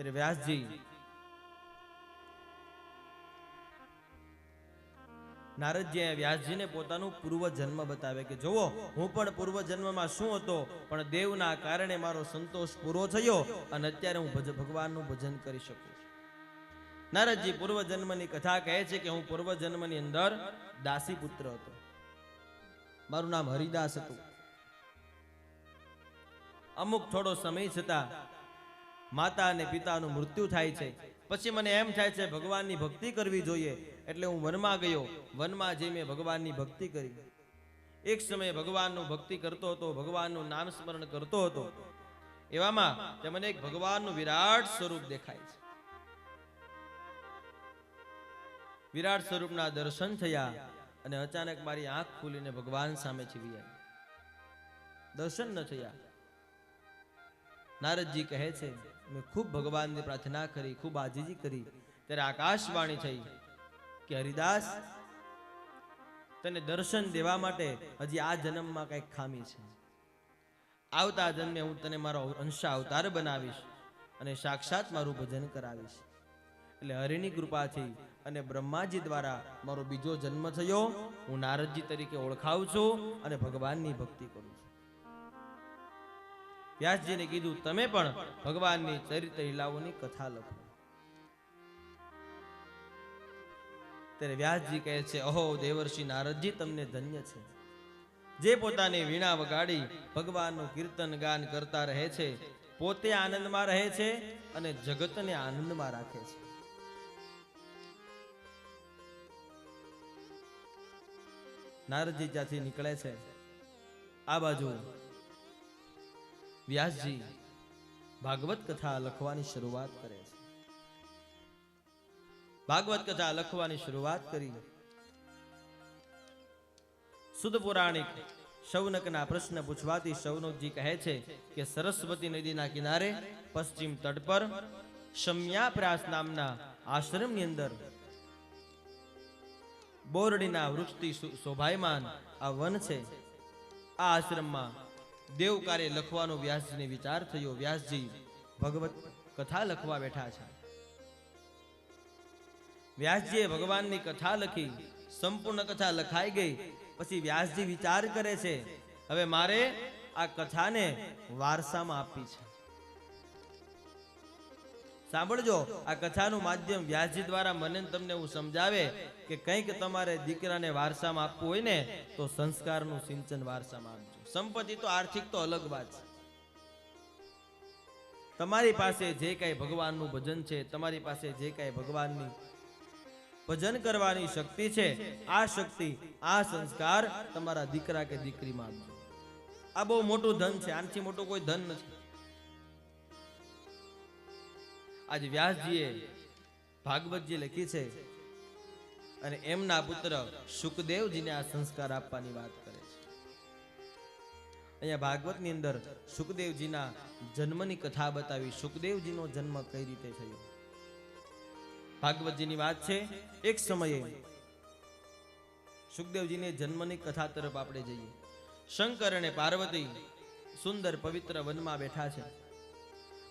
ત્યારે વ્યાસજી નારદજી વ્યાસજીને પોતાનું પૂર્વ જન્મ બતાવે કે જોવો હું પણ પૂર્વ જન્મમાં શું હતો, પણ દેવના કારણે મારો સંતોષ પૂરો થયો અને અત્યારે હું ભગવાનનું ભજન કરી શકું છું. નારદજી પૂર્વ જન્મની કથા કહે છે કે હું પૂર્વ જન્મની અંદર દાસી પુત્ર હતો. મારું નામ હરિદાસ હતું. અમુક થોડો સમય છતાં માતા અને પિતાનું મૃત્યુ થાય છે. પછી મને એમ થાય છે ભગવાનની ભક્તિ કરવી જોઈએ, એટલે હું વનમાં ગયો. વનમાં જઈ મેં ભગવાનની ભક્તિ કરી. એક સમયે ભગવાનનું ભક્તિ કરતો હતો, ભગવાનનું નામ સ્મરણ કરતો હતો. એવામાં મને એક ભગવાનનું વિરાટ સ્વરૂપ દેખાય છે. વિરાટ સ્વરૂપના દર્શન થયા અને અચાનક મારી આંખ ખુલીને ભગવાન સામે છીવી આવી. દર્શન ન થયા. નારદજી કહે છે મેં ખૂબ ભગવાનની પ્રાર્થના કરી, ખૂબ આજીજી કરી. ત્યારે આકાશવાણી થઈ કે હરિદાસ, તને દર્શન દેવા માટે હજી આ જન્મમાં કઈક ખામી છે. આવતા જન્મે હું તને મારો અંશા અવતાર બનાવીશ અને સાક્ષાત મારું ભજન કરાવીશ. એટલે હરિની કૃપાથી અને બ્રહ્માજી દ્વારા મારો બીજો જન્મ થયો. હું નારદજી તરીકે ઓળખાવું છું અને ભગવાનની ભક્તિ કરું છું. વ્યાસજીને કીધું તમે પણ ભગવાનની ચરિત્ર લીલાઓની કથા લખો. ત્યારે વ્યાસજી કહે છે અહો દેવર્ષિ નારદજી, તમને ધન્ય છે જે પોતાની વીણા વગાડી ભગવાનનું કીર્તન ગાન કરતા રહે છે, પોતે આનંદમાં રહે છે અને જગતને આનંદમાં રાખે છે. નારદજી ત્યાંથી નીકળે છે. આ બાજુ વ્યાસજી ભાગવત કથા લખવાની શરૂઆત કરે છે. ભાગવત કથા લખવાની શરૂઆત કરી. સુદ પુરાણિક શૌનકના પ્રશ્ન પૂછવાથી શૌનકજી કહે છે કે સરસ્વતી નદીના કિનારે પશ્ચિમ તટ પર શમ્યાપ્રાસ નામના આશ્રમની અંદર બોરડીના વૃક્ષથી શોભાયમાન આ વન છે. આ આશ્રમમાં દેવ કાર્ય લખવાનો વ્યાસજીને વિચાર થયો. વ્યાસજી ભગવત કથા લખવા બેઠા છે. વ્યાસજીએ ભગવાનની કથા લખી. સંપૂર્ણ કથા લખાઈ ગઈ. પછી વ્યાસજી વિચાર કરે છે હવે મારે આ કથાને વારસામાં આપવી છે. સાંભળજો, આ કથાનું માધ્યમ વ્યાસજી દ્વારા મને તમને હું સમજાવે કે કંઈક તમારે દીકરાને વારસામાં આપવું હોય ને તો સંસ્કારનું સિંચન વારસામાં આપજો. સંપત્તિ તો આર્થિક તો અલગ વાત છે. તમારી પાસે જે કઈ ભગવાનનું ભજન છે, તમારી પાસે જે કઈ ભગવાનની ભજન કરવાની શક્તિ છે, આ શક્તિ, આ સંસ્કાર તમારા દીકરા કે દીકરીમાં આપજો. આ બહુ મોટું ધન છે. આનાથી મોટું કોઈ ધન નથી. આજ વ્યાસજીએ ભાગવતજી લખી છે અને એમના પુત્ર સુખદેવજીને આ સંસ્કાર આપવાની વાત કરે છે. અહીંયા ભાગવતની અંદર સુખદેવજીના જન્મની કથા બતાવી. સુખદેવજીનો જન્મ કઈ રીતે થયો ભાગવતજીની વાત છે. એક સમયે સુખદેવજીને જન્મની કથા તરફ આપણે જઈએ. શંકર અને પાર્વતી સુંદર પવિત્ર વનમાં બેઠા છે.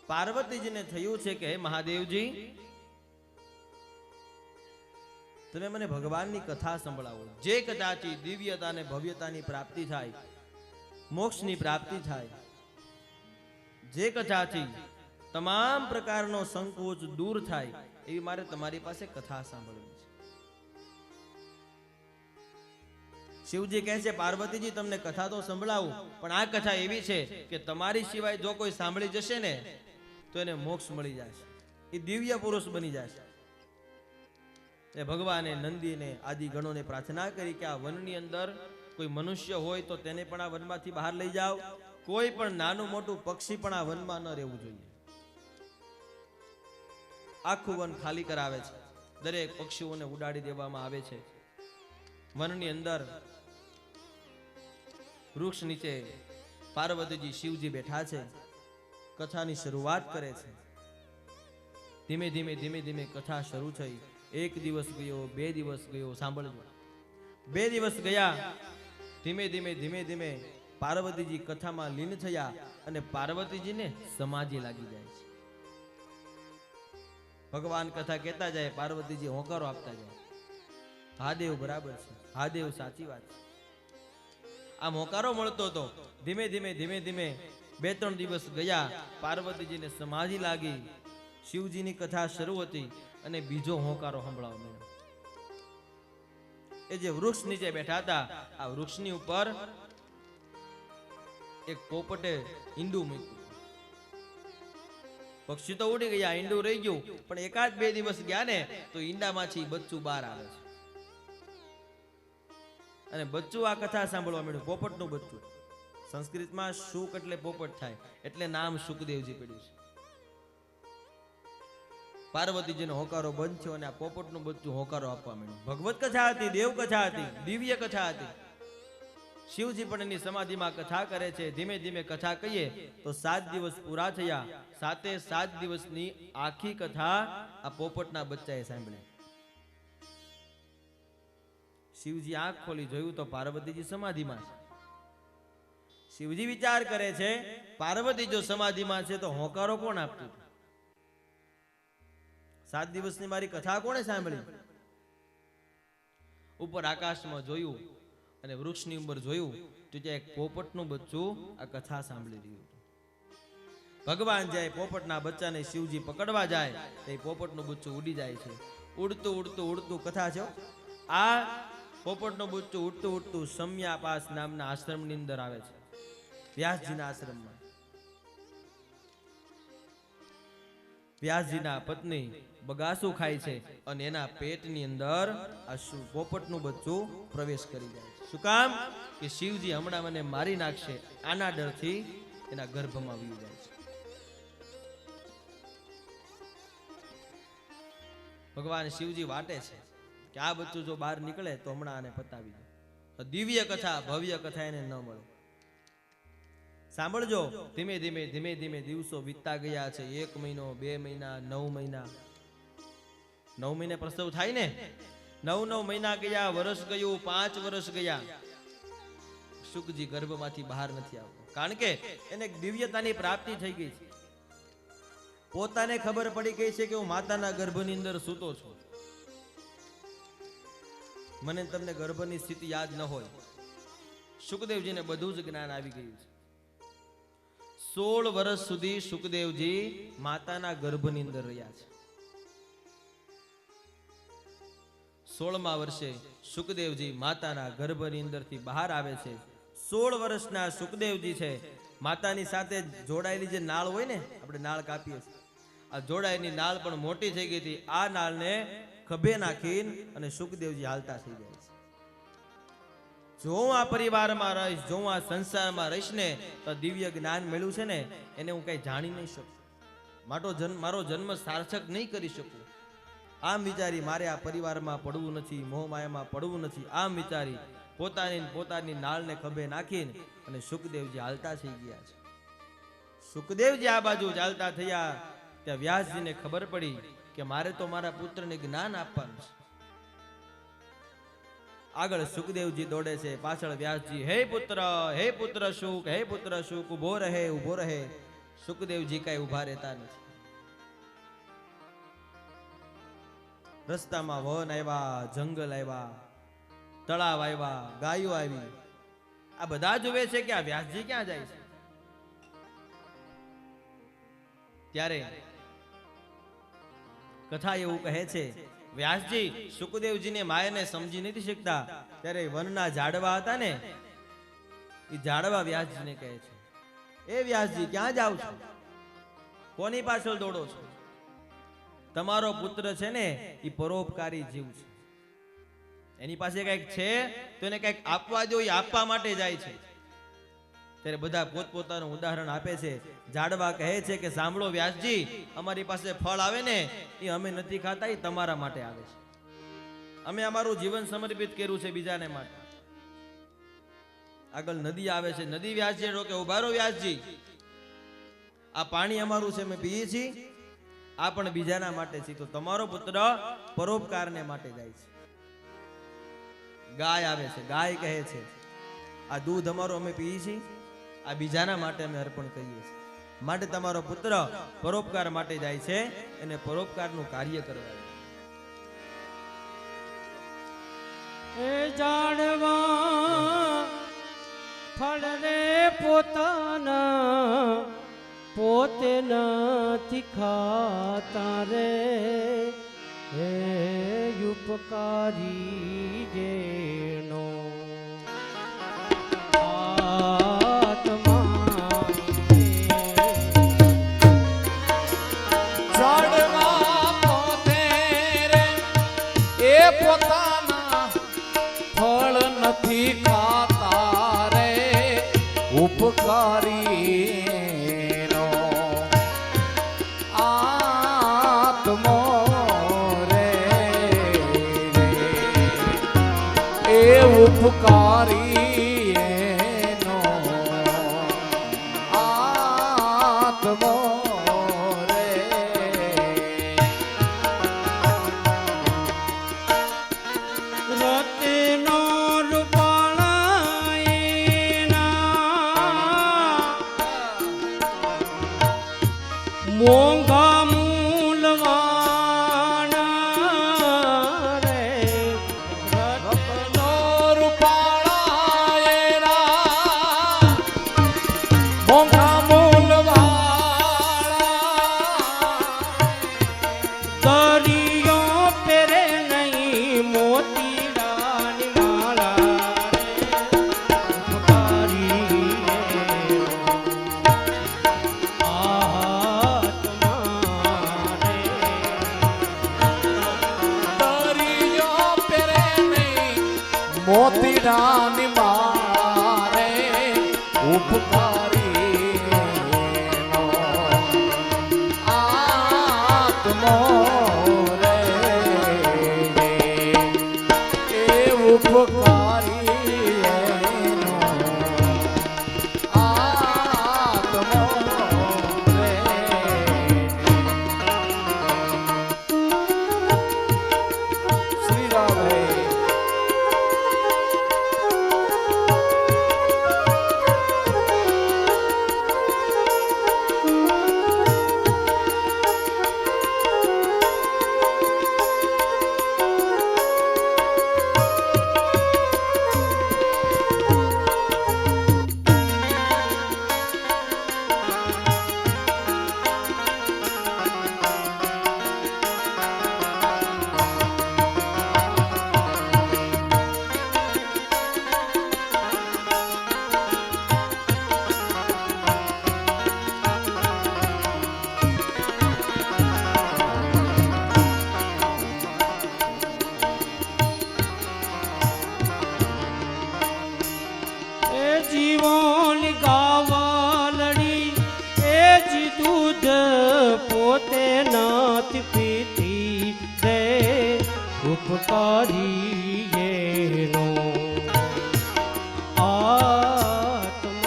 પાર્વતીજીને થયું છે કે હે મહાદેવજી, તમે મને ભગવાનની કથા સંભળાવો. જે કથાથી દિવ્યતા અને ભવ્યતાની પ્રાપ્તિ થાય, મોક્ષની પ્રાપ્તિ થાય, જે કથાથી તમામ પ્રકારનો સંકોચ દૂર થાય, એવી મારે તમારી પાસે કથા સાંભળવી છે. શિવજી કહે છે પાર્વતીજી, તમને કથા તો સંભળાવું, પણ આ કથા એવી છે કે તમારી સિવાય જો કોઈ સાંભળી જશે ને તો એને મોક્ષ મળી જશે, એ દિવ્ય પુરુષ બની જશે. એ ભગવાને નંદીને આદિ ગણોને પ્રાર્થના કરી કે આ વનની અંદર કોઈ મનુષ્ય હોય તો તેને પણ આ વનમાંથી બહાર લઈ જાઓ. કોઈ પણ નાનું મોટું પક્ષી પણ આ વનમાં ન રહેવું જોઈએ. આખું વન ખાલી કરાવે છે. દરેક પક્ષીઓને ઉડાડી દેવામાં આવે છે. વનની અંદર વૃક્ષ નીચે પાર્વતીજી શિવજી બેઠા છે. કથાની શરૂઆત કરે છે. ધીમે ધીમે ધીમે ધીમે કથા શરૂ થઈ. એક દિવસ ગયો, બે દિવસ ગયો. સાંભળજો, 2 દિવસ ગયા. ધીમે ધીમે ધીમે ધીમે પાર્વતીજી કથામાં લીન થયા અને પાર્વતીજીને સમાધિ લાગી જાય છે. ભગવાન કથા કહેતા જાય, પાર્વતીજી હોંકારો આપતા જાય, હા દેવ બરાબર છે, હા દેવ સાચી વાત છે. આ હોંકારો મળતો હતો. ધીમે ધીમે ધીમે ધીમે 2-3 દિવસ ગયા, પાર્વતીજીને સમાધિ લાગી, શિવજીની કથા શરૂ હતી અને બીજો હોંકારો સંભળાવા મળ્યો. એ જે વૃક્ષ નીચે બેઠા હતા, આ વૃક્ષની ઉપર એક પોપટે ઈંડું મૂક્યું. પક્ષી તો ઉડી ગયા, ઈંડું રહી ગયું, પણ 1-2 દિવસ ગયા ને તો ઈંડામાંથી બચ્ચું બહાર આવે છે. અને બચ્ચું આ કથા સાંભળવા મળ્યું, પોપટનું બચ્ચું. સંસ્કૃતમાં શુક એટલે પોપટ થાય, એટલે નામ શુકદેવજી પડ્યું છે. પાર્વતીજીનો હોકારો બંધ થયો અને આ પોપટનું બચ્ચું હોકારો આપવા મળ્યું. ભગવત કથા હતી, દેવ કથા હતી, દિવ્ય કથા હતી. શિવજી પણ એની સમાધિમાં કથા કરે છે. ધીમે ધીમે કથા કહીએ તો 7 દિવસ પૂરા થયા. 7 દિવસની આખી કથા આ પોપટના બચ્ચાએ સાંભળી. શિવજી આંખ ખોલી જોયું તો પાર્વતીજી સમાધિમાં છે. શિવજી વિચાર કરે છે, પાર્વતી જો સમાધિમાં છે તો હોકારો કોણ આપતું? 7 દિવસની મારી કથા કોણે સાંભળી? ઉપર આકાશમાં જોયું અને વૃક્ષની ઉપર જોયું તો ત્યાં એક પોપટનું બચ્ચું આ કથા સાંભળી રહ્યું હતું. ભગવાન જાય, પોપટના બચ્ચાને શિવજી પકડવા જાય તો પોપટનું બચ્ચું ઉડી જાય છે. ઉડતું ઉડતું ઉડતું કથા છે. આ પોપટનું બચ્ચું ઉડતું ઉડતું સમયાપાસ નામના આશ્રમની અંદર આવે છે, વ્યાસજીના આશ્રમમાં. વ્યાસજીના પત્ની બગાસું ખાય છે અને એના પેટની અંદર આ પોપટનું બચ્ચું પ્રવેશ કરી જાય છે. શું કામ? કે શિવજી હમણાં મને મારી નાખશે, આના ડરથી એના ગર્ભમાં વયું જાય છે. ભગવાન શિવજી વાટે છે કે આ બચ્ચું જો બહાર નીકળે તો હમણાં આને પતાવી દે. દિવ્ય કથા, ભવ્ય કથા એને ન મળે. સાંભળજો, ધીમે ધીમે ધીમે ધીમે દિવસો વીતતા ગયા છે. 1 મહિનો, 2 મહિના, 9 મહિના. 9 મહિને પ્રસવ થાય ને, 9 મહિના ગયા, વર્ષ ગયું, 5 વર્ષ ગયા. શુકજી ગર્ભમાંથી બહાર નથી આવતો, કારણ કે એને દિવ્યતાની પ્રાપ્તિ થઈ ગઈ છે. પોતાને ખબર પડી ગઈ છે કે હું માતાના ગર્ભની અંદર સૂતો છું. મને તમને ગર્ભની સ્થિતિ યાદ ન હોય. શુકદેવજીને બધું જ જ્ઞાન આવી ગયું છે. 16 વર્ષ સુધી શુકદેવજી માતાના ગર્ભની અંદર રહ્યા છે. 16મા વર્ષે શુકદેવજી માતાના ગર્ભની અંદરથી બહાર આવે છે. 16 વર્ષના શુકદેવજી છે, માતાની સાથે જોડાયેલી જે નાળ હોય ને, આપણે નાળ કાપીએ છીએ, આ જોડાયેલી નાળ પણ મોટી થઈ ગઈ હતી. આ નાળને ખભે નાખીને અને શુકદેવજી હાલતા થઈ જાય છે. જો હું આ પરિવારમાં રહીશ, જો હું આ સંસારમાં રહીશ ને તો દિવ્ય જ્ઞાન મળ્યું છે ને એને હું કઈ જાણી નહીં શકું, મારો જન્મ સાર્થક નહીં કરી શકું. આમ વિચારી મારે આ પરિવારમાં પડવું નથી, મોહમાયામાં પડવું નથી. આમ વિચારી પોતાની નાળને ખભે નાખીને અને શુકદેવજી હાલતા થઈ ગયા છે. શુકદેવજી આ બાજુ ચાલતા થયા ત્યાં વ્યાસજીને ખબર પડી કે મારે તો મારા પુત્રને જ્ઞાન આપવાનું છે. આગળ સુખદેવજી દોડે છે, પાછળ વ્યાસજી, હે પુત્ર શુક, હે પુત્ર શુક, ઉભો રહે, ઉભો રહે. સુખદેવજી કઈ ઉભા રહેતા નથી. રસ્તામાં વન આવ્યા, જંગલ આવ્યા, તળાવ આવ્યા, ગાયો આવી. આ બધા જોવે છે કે આ વ્યાસજી ક્યાં જાય છે. ત્યારે કથા એવું કહે છે, વ્યાસજી સુખદેવજીને માયાને સમજી નથી શકતા. ત્યારે વનના ઝાડવા હતા ને, એ ઝાડવા વ્યાસજીને કહે છે, એ વ્યાસજી ક્યાં જાવ છો? કોની પાછળ દોડો છો? તમારો પુત્ર છે ને એ પરોપકારી જીવ છે, એની પાસે કઈક છે તો એને કઈક આપવા દો, એ આપવા માટે જાય છે. ત્યારે બધા પોતપોતાનું ઉદાહરણ આપે છે. ઝાડવા કહે છે કે સાંભળો વ્યાસજી, અમારી પાસે ફળ આવે ને એ અમે નથી ખાતા, એ તમારા માટે આવે છે. અમે અમારું જીવન સમર્પિત કર્યું છે બીજાને માટે. આગળ નદી આવે છે, નદી વ્યાસજી રોકે, ઉભા રહો વ્યાસજી, આ પાણી અમારું છે, અમે પીએ છીએ, આ પણ બીજાના માટે છે. તો તમારો પુત્ર પરોપકારને માટે જાય છે. ગાય આવે છે, ગાય કહે છે, આ દૂધ અમારું અમે પીએ છીએ, આ બીજાના માટે અમે અર્પણ કરીએ છીએ. માટે તમારો પુત્ર પરોપકાર માટે જાય છે અને પરોપકારનું કાર્ય કરવા એ જાણવા ફળ રે પોતાના પોતે નથી ખાતા રે હે ઉપકારી જેનો પોતાના ફળ નથી ખાતા રે ઉપકારી નો આત્મો રે એ ઉપકારી નો આત્મો મોંઘા મૂલવાના રે રત્નો રૂપાળા મોંઘા મૂલવાળા દરિયો પેરે નહીં મોતીડાની માળા મોતીડાની મારે ઉપકારી નો આત્મો રે એ ઉપકારી નો આત્મો રે શ્રી રામ જીવન ગાવાલડી એ જી દૂધ પોતે નથી પીતી રે ઉપકારી એનો આત્મા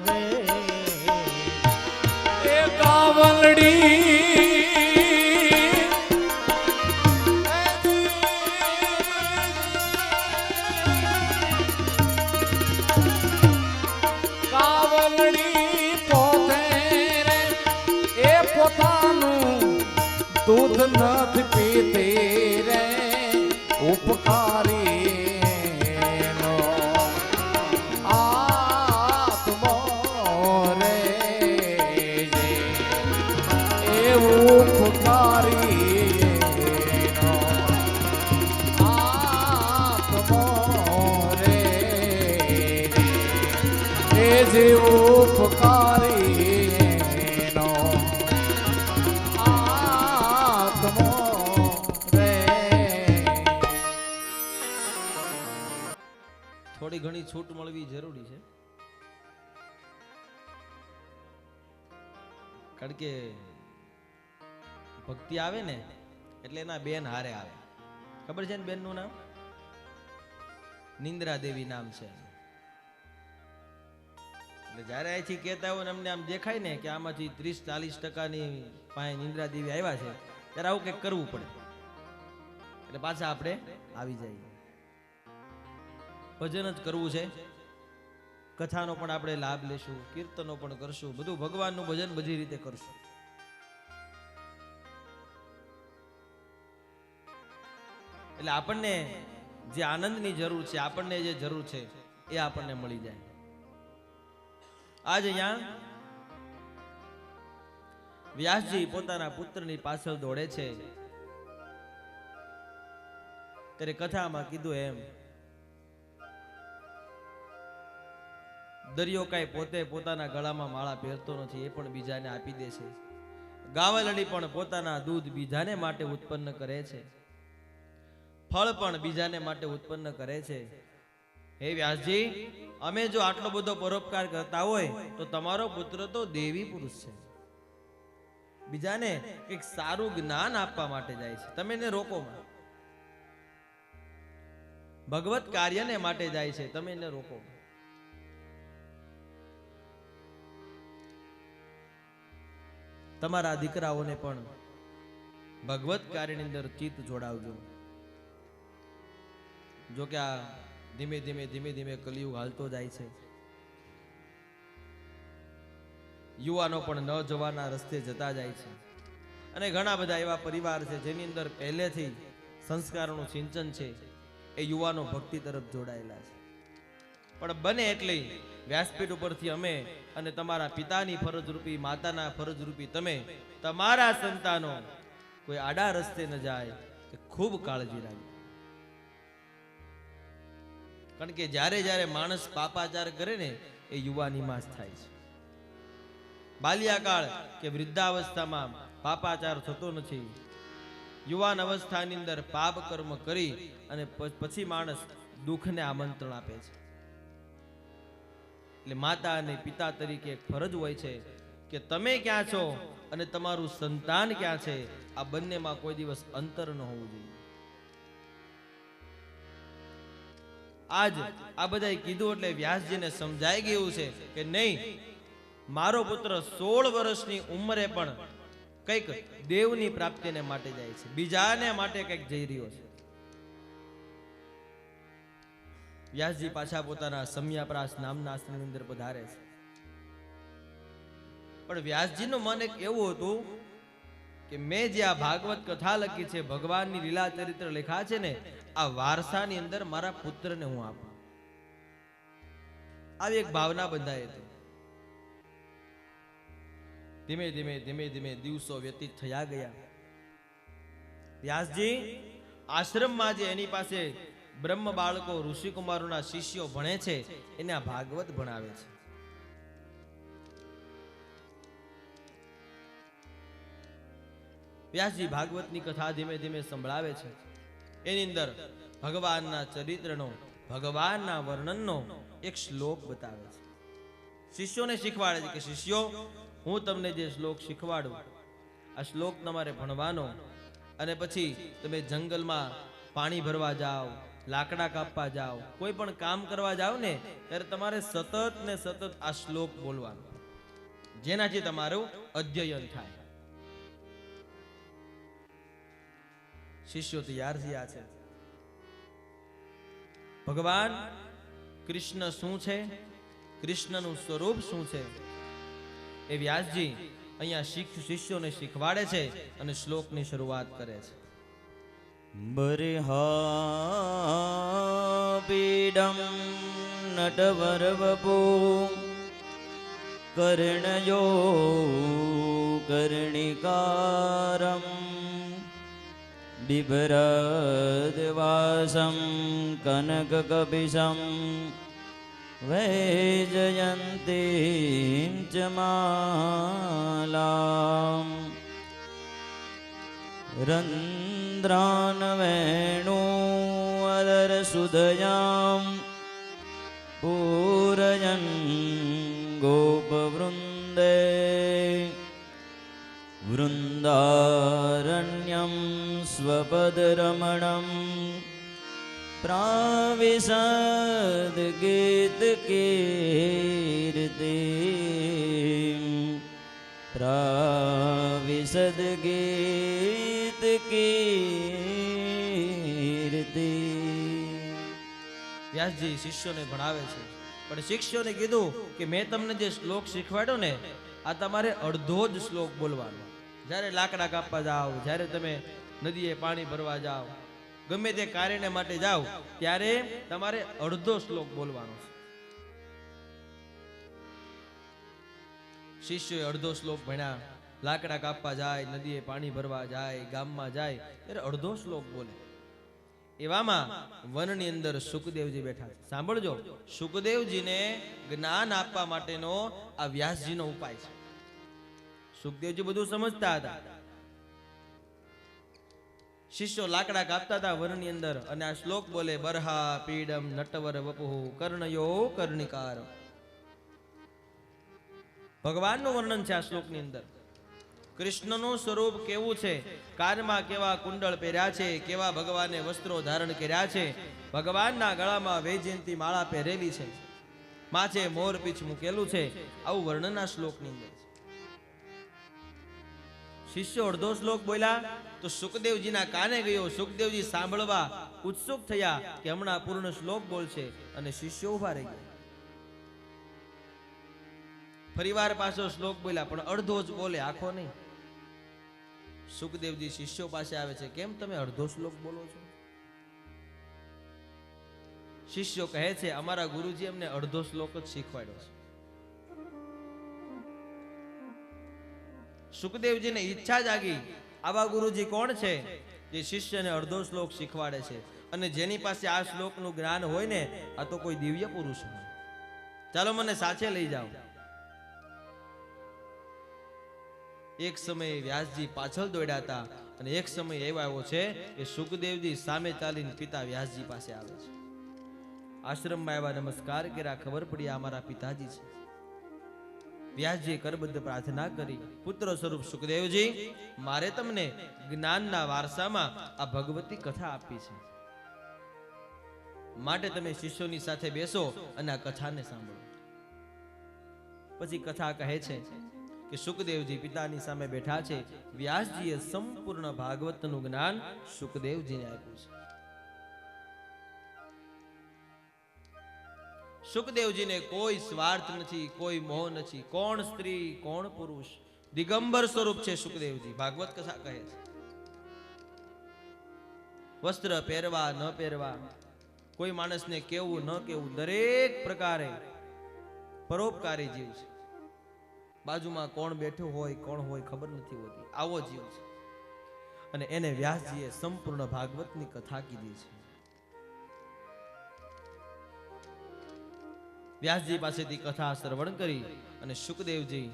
રે એ ગાવલડી દૂધ નથી પીતી રે ઉપકારી નો આત્મો રે એ ઉપકારી નો આત્મો રે એ જે ઉપકારી થોડી ઘણી છૂટ મળવી જરૂરી છે, કારણ કે ભક્તિ આવે ને એટલે એના બેન હારે આવે. ખબર છે ને બેનનું નામ? નિંદ્રા દેવી નામ છે. એટલે જ્યારે અહીંથી કહેતા હોય ને અમને આમ દેખાય ને કે આમાંથી 30-40% પાસે નિંદ્રા દેવી આવ્યા છે, ત્યારે આવું કંઈક કરવું પડે, એટલે પાછા આપણે આવી જઈએ. ભજન જ કરવું છે, કથાનો પણ આપણે લાભ લેશું, કીર્તનો પણ કરશું, બધું ભગવાનનું ભજન બધી રીતે કરશું. એટલે આપણને જે આનંદની જરૂર છે, આપણને જે જરૂર છે એ આપણને મળી જાય. આજ અહીંયા વ્યાસજી પોતાના પુત્રની પાછળ દોડે છે ત્યારે કથામાં કીધું એમ દરિયો કાંઈ પોતે પોતાના ગળામાં માળા પહેરતો નથી, એ પણ બીજાને આપી દે છે. ગાવલડી પણ પોતાના દૂધ બીજાને માટે ઉત્પન્ન કરે છે, ફળ પણ બીજાને માટે ઉત્પન્ન કરે છે. હે વ્યાસજી, અમે જો આટલો બધો પરોપકાર કરતા હોય તો તમારો પુત્ર તો દેવી પુરુષ છે, બીજાને એક સારું જ્ઞાન આપવા માટે જાય છે, તમે એને રોકો. ભગવત કાર્યને માટે જાય છે, તમે એને રોકો. તમારા દીકરાઓને પણ ભગવત કાર્યની અંદર ચિત્ત જોડાવજો. જો કે આ ધીમે ધીમે કલિયુગ હાલતો જાય છે, યુવાનો પણ ન જવાના રસ્તે જતા જાય છે, અને ઘણા બધા એવા પરિવાર છે જેની અંદર પહેલેથી સંસ્કારોનું સિંચન છે, એ યુવાનો ભક્તિ તરફ જોડાયેલા છે. પણ બને એટલી વ્યાસપીઠ ઉપરથી અમે અને તમારા પિતાની ફરજરૂપી, માતાના ફરજરૂપી તમે તમારા સંતાનો કોઈ આડા રસ્તે ન જાય એ ખૂબ કાળજી રાખજો. કારણ કે જ્યારે જ્યારે માણસ પાપાચાર કરે ને એ યુવાનીમાં જ થાય છે. બાલ્યાકાળ કે વૃદ્ધાવસ્થામાં પાપાચાર થતો નથી. યુવાન અવસ્થાની અંદર પાપ કર્મ કરી અને પછી માણસ દુઃખને આમંત્રણ આપે છે. એટલે માતા અને પિતા તરીકે એક ફરજ હોય છે કે તમે ક્યાં છો અને તમારું સંતાન ક્યાં છે, આ બંનેમાં કોઈ દિવસ અંતર ન હોવું જોઈએ. આજ આ બધાએ કીધું એટલે વ્યાસજીને સમજાઈ ગયું છે કે નહીં, મારો પુત્ર 16 વર્ષની ઉંમરે પણ કંઈક દેવની પ્રાપ્તિને માટે જાય છે, બીજાને માટે કંઈક જઈ રહ્યો છે. વ્યાસજી પાછા પોતાના સમ્યાપ્રાસ નામના આશ્રમની અંદર પધારે છે. પણ વ્યાસજીનું મન એક એવું હતું કે મેં જે આ ભાગવત કથા લખી છે, ભગવાનની લીલા ચરિત્ર લખ્યા છે ને, આ વારસાની અંદર મારા પુત્રને હું આપું, આવી એક ભાવના બંધાઈ હતી. ધીમે ધીમે દિવસો વ્યતીત થયા ગયા. વ્યાસજી આશ્રમમાં જે એની પાસે બ્રહ્મ બાળકો ઋષિકુમારોના શિષ્યો ભણે છે એને આ ભાગવત ભણાવે છે. વ્યાસજી ભાગવતની કથા ધીમે ધીમે સંભળાવે છે. એની અંદર ભગવાનના ચરિત્રનો, ભગવાનના વર્ણનનો એક શ્લોક બતાવે છે. શિષ્યોને શીખવાડે છે કે શિષ્યો, હું તમને જે શ્લોક શીખવાડું, આ શ્લોક તમારે ભણવાનો, અને પછી તમે જંગલમાં પાણી ભરવા જાઓ, લાકડા કાપવા જાઓ, કોઈ પણ કામ કરવા જાઓ ને ત્યારે તમારે સતત ને સતત આ શ્લોક બોલવાનો, જેનાથી તમારું અધ્યયન થાય. શિષ્યો તૈયાર થયા છે. ભગવાન કૃષ્ણ શું છે, કૃષ્ણનું સ્વરૂપ શું છે, એ વ્યાસજી અહીંયા શિષ્યોને શીખવાડે છે અને શ્લોકની શરૂઆત કરે છે. બર્હાપીડમ નટવરવપો કર્ણયો કર્ણિકારમ બિભ્રદ્વાસમ કનકકપિશમ વૈજયંતીમ ચ માલામ રંદ્રાન વેણુઅદરસુધયામ પૂરયન ગોપવૃંદે વૃંદારણ્યમ સ્વપદરમણમ પ્રાવિશદ ગીતકીર્તિ પ્રાવિશદ ગીતકીર્તિ. વ્યાસજી શિષ્યોને ભણાવે છે પણ શિષ્યોને કીધું કે મેં તમને જે શ્લોક શીખવાડ્યો ને આ તમારે અડધો જ શ્લોક બોલવાનો. જ્યારે લાકડા કાપવા જાઓ, જ્યારે તમે નદીએ પાણી ભરવા જાઓ, ગમે તે કાર્યને માટે જાઓ ત્યારે તમારે અડધો શ્લોક બોલવાનો છે. શિષ્યોએ અડધો શ્લોક ભણ્યા. લાકડા કાપવા જાય, નદીએ પાણી ભરવા જાય, ગામમાં જાય ત્યારે અડધો શ્લોક બોલે. એવામાં વનની અંદર સુખદેવજી બેઠા છે. સાંભળજો, સુખદેવજીને જ્ઞાન આપવા માટેનો આ વ્યાસજીનો ઉપાય છે. સુખદેવજી બધું સમજતા હતા. શિષ્યો લાકડા કાપતા હતા વનની અંદર અને આ શ્લોક બોલે, બરહા પીડમ નટવર વપુઃ કર્ણયો કર્ણિકાર. ભગવાનનું વર્ણન છે આ શ્લોકની અંદર. કૃષ્ણનું સ્વરૂપ કેવું છે, કાનમાં કેવા કુંડળ પહેર્યા છે, કેવા ભગવાને વસ્ત્રો ધારણ કર્યા છે, ભગવાનના ગળામાં વૈજયંતી માળા પહેરેલી છે, માથે મોરપીંછ મૂકેલું છે. આવું વર્ણન આ શ્લોકની અંદર છે. શિષ્યો અડધો શ્લોક બોલ્યા તો સુખદેવજીના કાને ગયો. સુખદેવજી સાંભળવા ઉત્સુક થયા કે હમણાં પૂર્ણ શ્લોક બોલશે અને શિષ્યો ઉભા રહી ગયા. ફરીવાર પાછો શ્લોક બોલ્યા પણ અડધો જ બોલે, આખો નહીં. સુખદેવજી શિષ્યો પાસે આવે છે, કેમ તમે અડધો શ્લોક બોલો છો? શિષ્યો કહે છે, અમારા ગુરુજી અમને અડધો શ્લોક જ શીખવાડ્યો છે. સુખદેવજીને ઈચ્છા જાગી, આવા ગુરુજી કોણ છે જે શિષ્યને અડધો શ્લોક શીખવાડે છે અને જેની પાસે આ શ્લોકનું જ્ઞાન હોય ને આ તો કોઈ દિવ્ય પુરુષ હોય. ચાલો મને સાથે લઈ જાઓ. એક સમયે વ્યાસજી પાછળ દોડ્યા હતા અને એક સમય એવો આવ્યો છે કે સુખદેવજી સામે ચાલીને પિતા વ્યાસજી પાસે આવે છે. આશ્રમમાં આવ્યા, નમસ્કાર કર્યા, ખબર પડી આ મારા પિતાજી છે. વ્યાસજીએ કરબદ્ધ પ્રાર્થના કરી, પુત્ર સ્વરૂપ સુખદેવજી, મારે તમને જ્ઞાનના વારસામાં આ ભગવતી કથા આપી છે, માટે તમે શિષ્યોની સાથે બેસો અને આ કથાને સાંભળો. પછી કથા કહે છે કે સુખદેવજી પિતાની સામે બેઠા છે. વ્યાસજીએ સંપૂર્ણ ભાગવતનું જ્ઞાન સુખદેવજીને આપ્યું છે. સુખદેવજીને કોઈ સ્વાર્થ નથી, કોઈ મોહ નથી. કોણ સ્ત્રી, કોણ પુરુષ, દિગંબર સ્વરૂપ છે સુખદેવજી. ભાગવત કથા કહે છે વસ્ત્ર પહેરવા ન પહેરવા, કોઈ માણસને કેવું ન કેવું, દરેક પ્રકારે પરોપકારી જીવ છે. બાજુમાં કોણ બેઠું હોય, કોણ હોય ખબર નથી હોતી, આવો જીવ છે. અને એને વ્યાસજીએ સંપૂર્ણ ભાગવતની કથા કીધી છે. વ્યાસજી પાસેથી કથા શ્રવણ કરી અને સુખદેવજી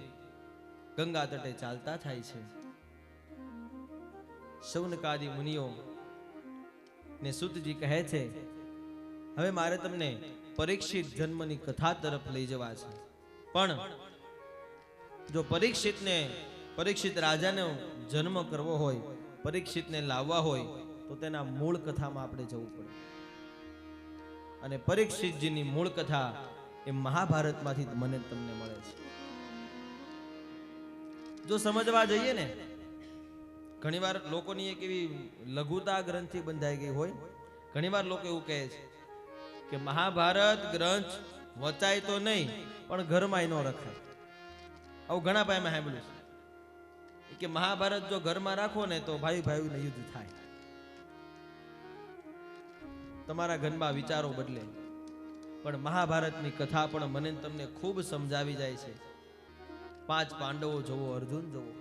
ગંગા તટે ચાલતા થાય છે. શૌનકાદી મુનિઓ ને સુતજી કહે છે, હવે મારે તમને પરીક્ષિત જન્મની કથા તરફ લઈ જવા છે. પણ જો પરીક્ષિત રાજાનો જન્મ કરવો હોય, પરીક્ષિતને લાવવા હોય તો તેના મૂળ કથામાં આપણે જવું પડે. અને પરીક્ષિતજીની મૂળ કથા એ મહાભારતમાંથી મને તમને મળે છે. જો સમજવા જઈએ ને, ઘણીવાર લોકોની એક એવી લઘુતા ગ્રંથિ બંધાઈ ગઈ હોય. ઘણીવાર લોકો એવું કહે છે કે મહાભારત ગ્રંથ વચાય તો નહીં પણ ઘરમાં ન રખાય. આવું ઘણા ભાઈમાં સાંભળ્યું છે કે મહાભારત જો ઘરમાં રાખો ને તો ભાઈ ભાઈને યુદ્ધ થાય. તમારા ઘરમાં વિચારો બદલે. પણ મહાભારતની કથા પણ મને તમને ખૂબ સમજાવી જાય છે. 5 પાંડવો જોવો, અર્જુન જોવો.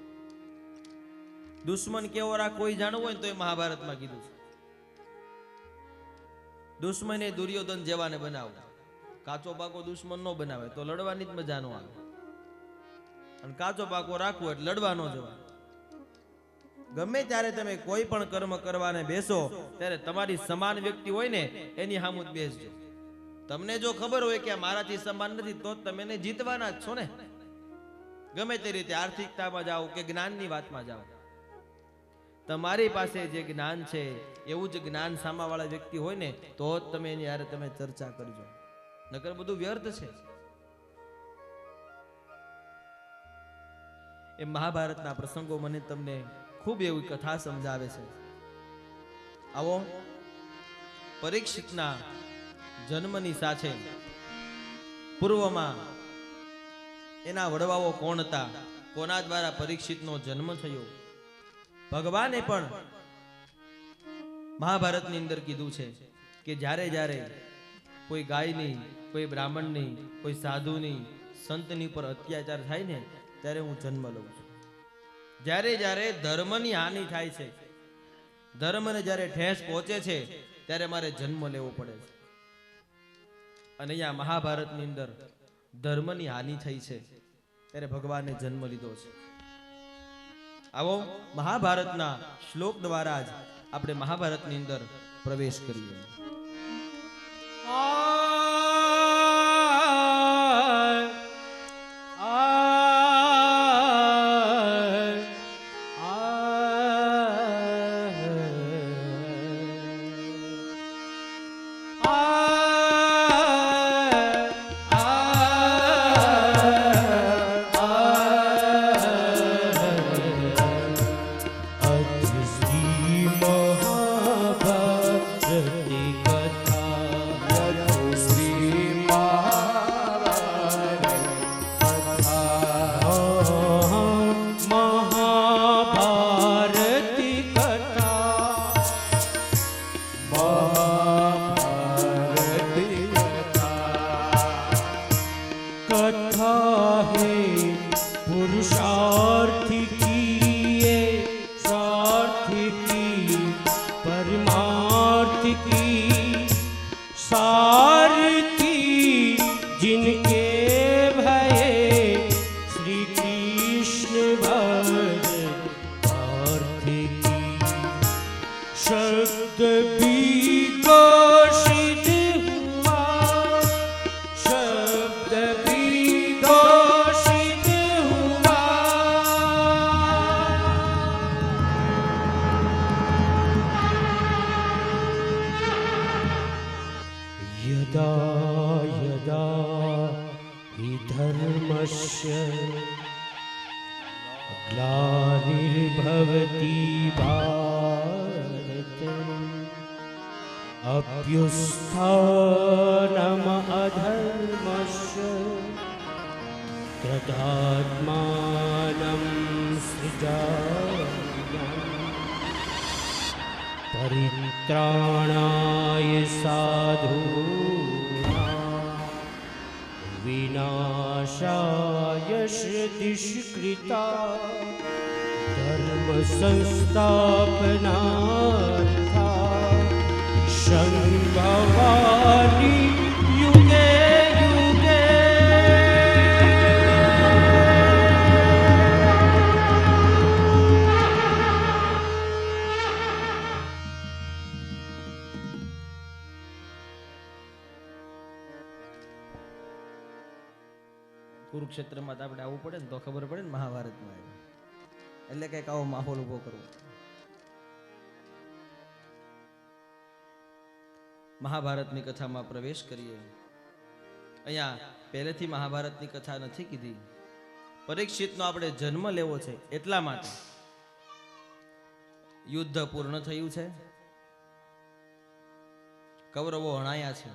દુશ્મન કેવો રાખવો કોઈ જાણવું હોય ને તો એ મહાભારતમાં કીધું છે. દુશ્મને દુર્યોધન જેવાને બનાવો. કાચો પાકો દુશ્મન નો બનાવે તો લડવાની જ મજા નો આવે. અને કાચો પાકો રાખવો એટલે લડવા ન જવા. ગમે ત્યારે તમે કોઈ પણ કર્મ કરવાને બેસો ત્યારે તમારી સમાન વ્યક્તિ હોય ને એની સામું જ બેસજો. તમને જો ખબર હોય કે મારાથી સમાન નથી તો તમે એને જીતવાના જ છો ને. ગમે તે રીતે આર્થિકતામાં જાઓ કે જ્ઞાનની વાતમાં જાઓ, તમારી પાસે જે જ્ઞાન છે એવું જ જ્ઞાન સામાવાળા વ્યક્તિ હોય ને તો જ તમે એની યારે તમે ચર્ચા કરજો, નકર બધું વ્યર્થ છે. એ મહાભારતના પ્રસંગો મને તમને ખૂબ એવી કથા સમજાવે છે. આવો પરીક્ષિતના જન્મની સાથે પૂર્વમાં એના વડવાઓ કોણ હતા, કોના દ્વારા પરીક્ષિતનો જન્મ થયો, ભગવાને પણ મહાભારતની અંદર કીધું છે કે જ્યારે જ્યારે કોઈ ગાયની, કોઈ બ્રાહ્મણની, કોઈ સાધુની, સંતની પર અત્યાચાર થાય ને ત્યારે હું જન્મ લઉં છું. જ્યારે જ્યારે ધર્મની હાનિ થાય છે, ધર્મને જ્યારે ઠેસ પહોંચે છે ત્યારે મારે જન્મ લેવો પડે છે. અને અહીંયા મહાભારતની અંદર ધર્મની હાનિ થઈ છે ત્યારે ભગવાને જન્મ લીધો છે. આવો મહાભારતના શ્લોક દ્વારા જ આપણે મહાભારતની અંદર પ્રવેશ કરીએ. ग्लानिर्भवति भारत अभ्युत्थानम् अधर्मस्य तदात्मानं सृजाम्यहम् परित्राणाय साधूनां विनाशाय दुष्कृता धर्म संस्थापनार्थाय संभवामि युगे युगे. કુરુક્ષેત્રમાં તો આપણે આવવું પડે ને તો ખબર પડે ને મહાભારતમાં એટલે કઈક આવો માહોલ ઉભો કરવો. મહાભારતની કથામાં પ્રવેશ કરીએ. અહીંયા પહેલેથી મહાભારતની કથા નથી કીધી. પરીક્ષિતનો આપણે જન્મ લેવો છે એટલા માટે યુદ્ધ પૂર્ણ થયું છે, કૌરવો હણાયા છે,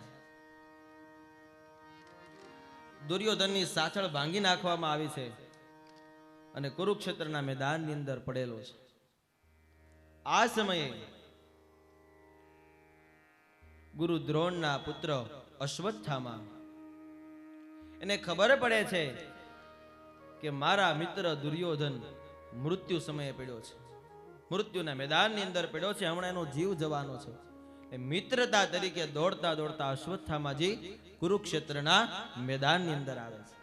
દુર્યોધનની સાથળ ભાંગી નાખવામાં આવી છે અને કુરુક્ષેત્રના મેદાનની અંદર પડેલો છે. આ સમયે ગુરુ દ્રોણના પુત્ર અશ્વત્થામા એને ખબર પડે છે કે મારા મિત્ર દુર્યોધન મૃત્યુ સમયે પડ્યો છે, મૃત્યુના મેદાનની અંદર પડ્યો છે, હમણાં એનો જીવ જવાનો છે. એ મિત્રતા તરીકે દોડતા દોડતા અશ્વત્થામાજી કુરુક્ષેત્રના મેદાનની અંદર આવે છે.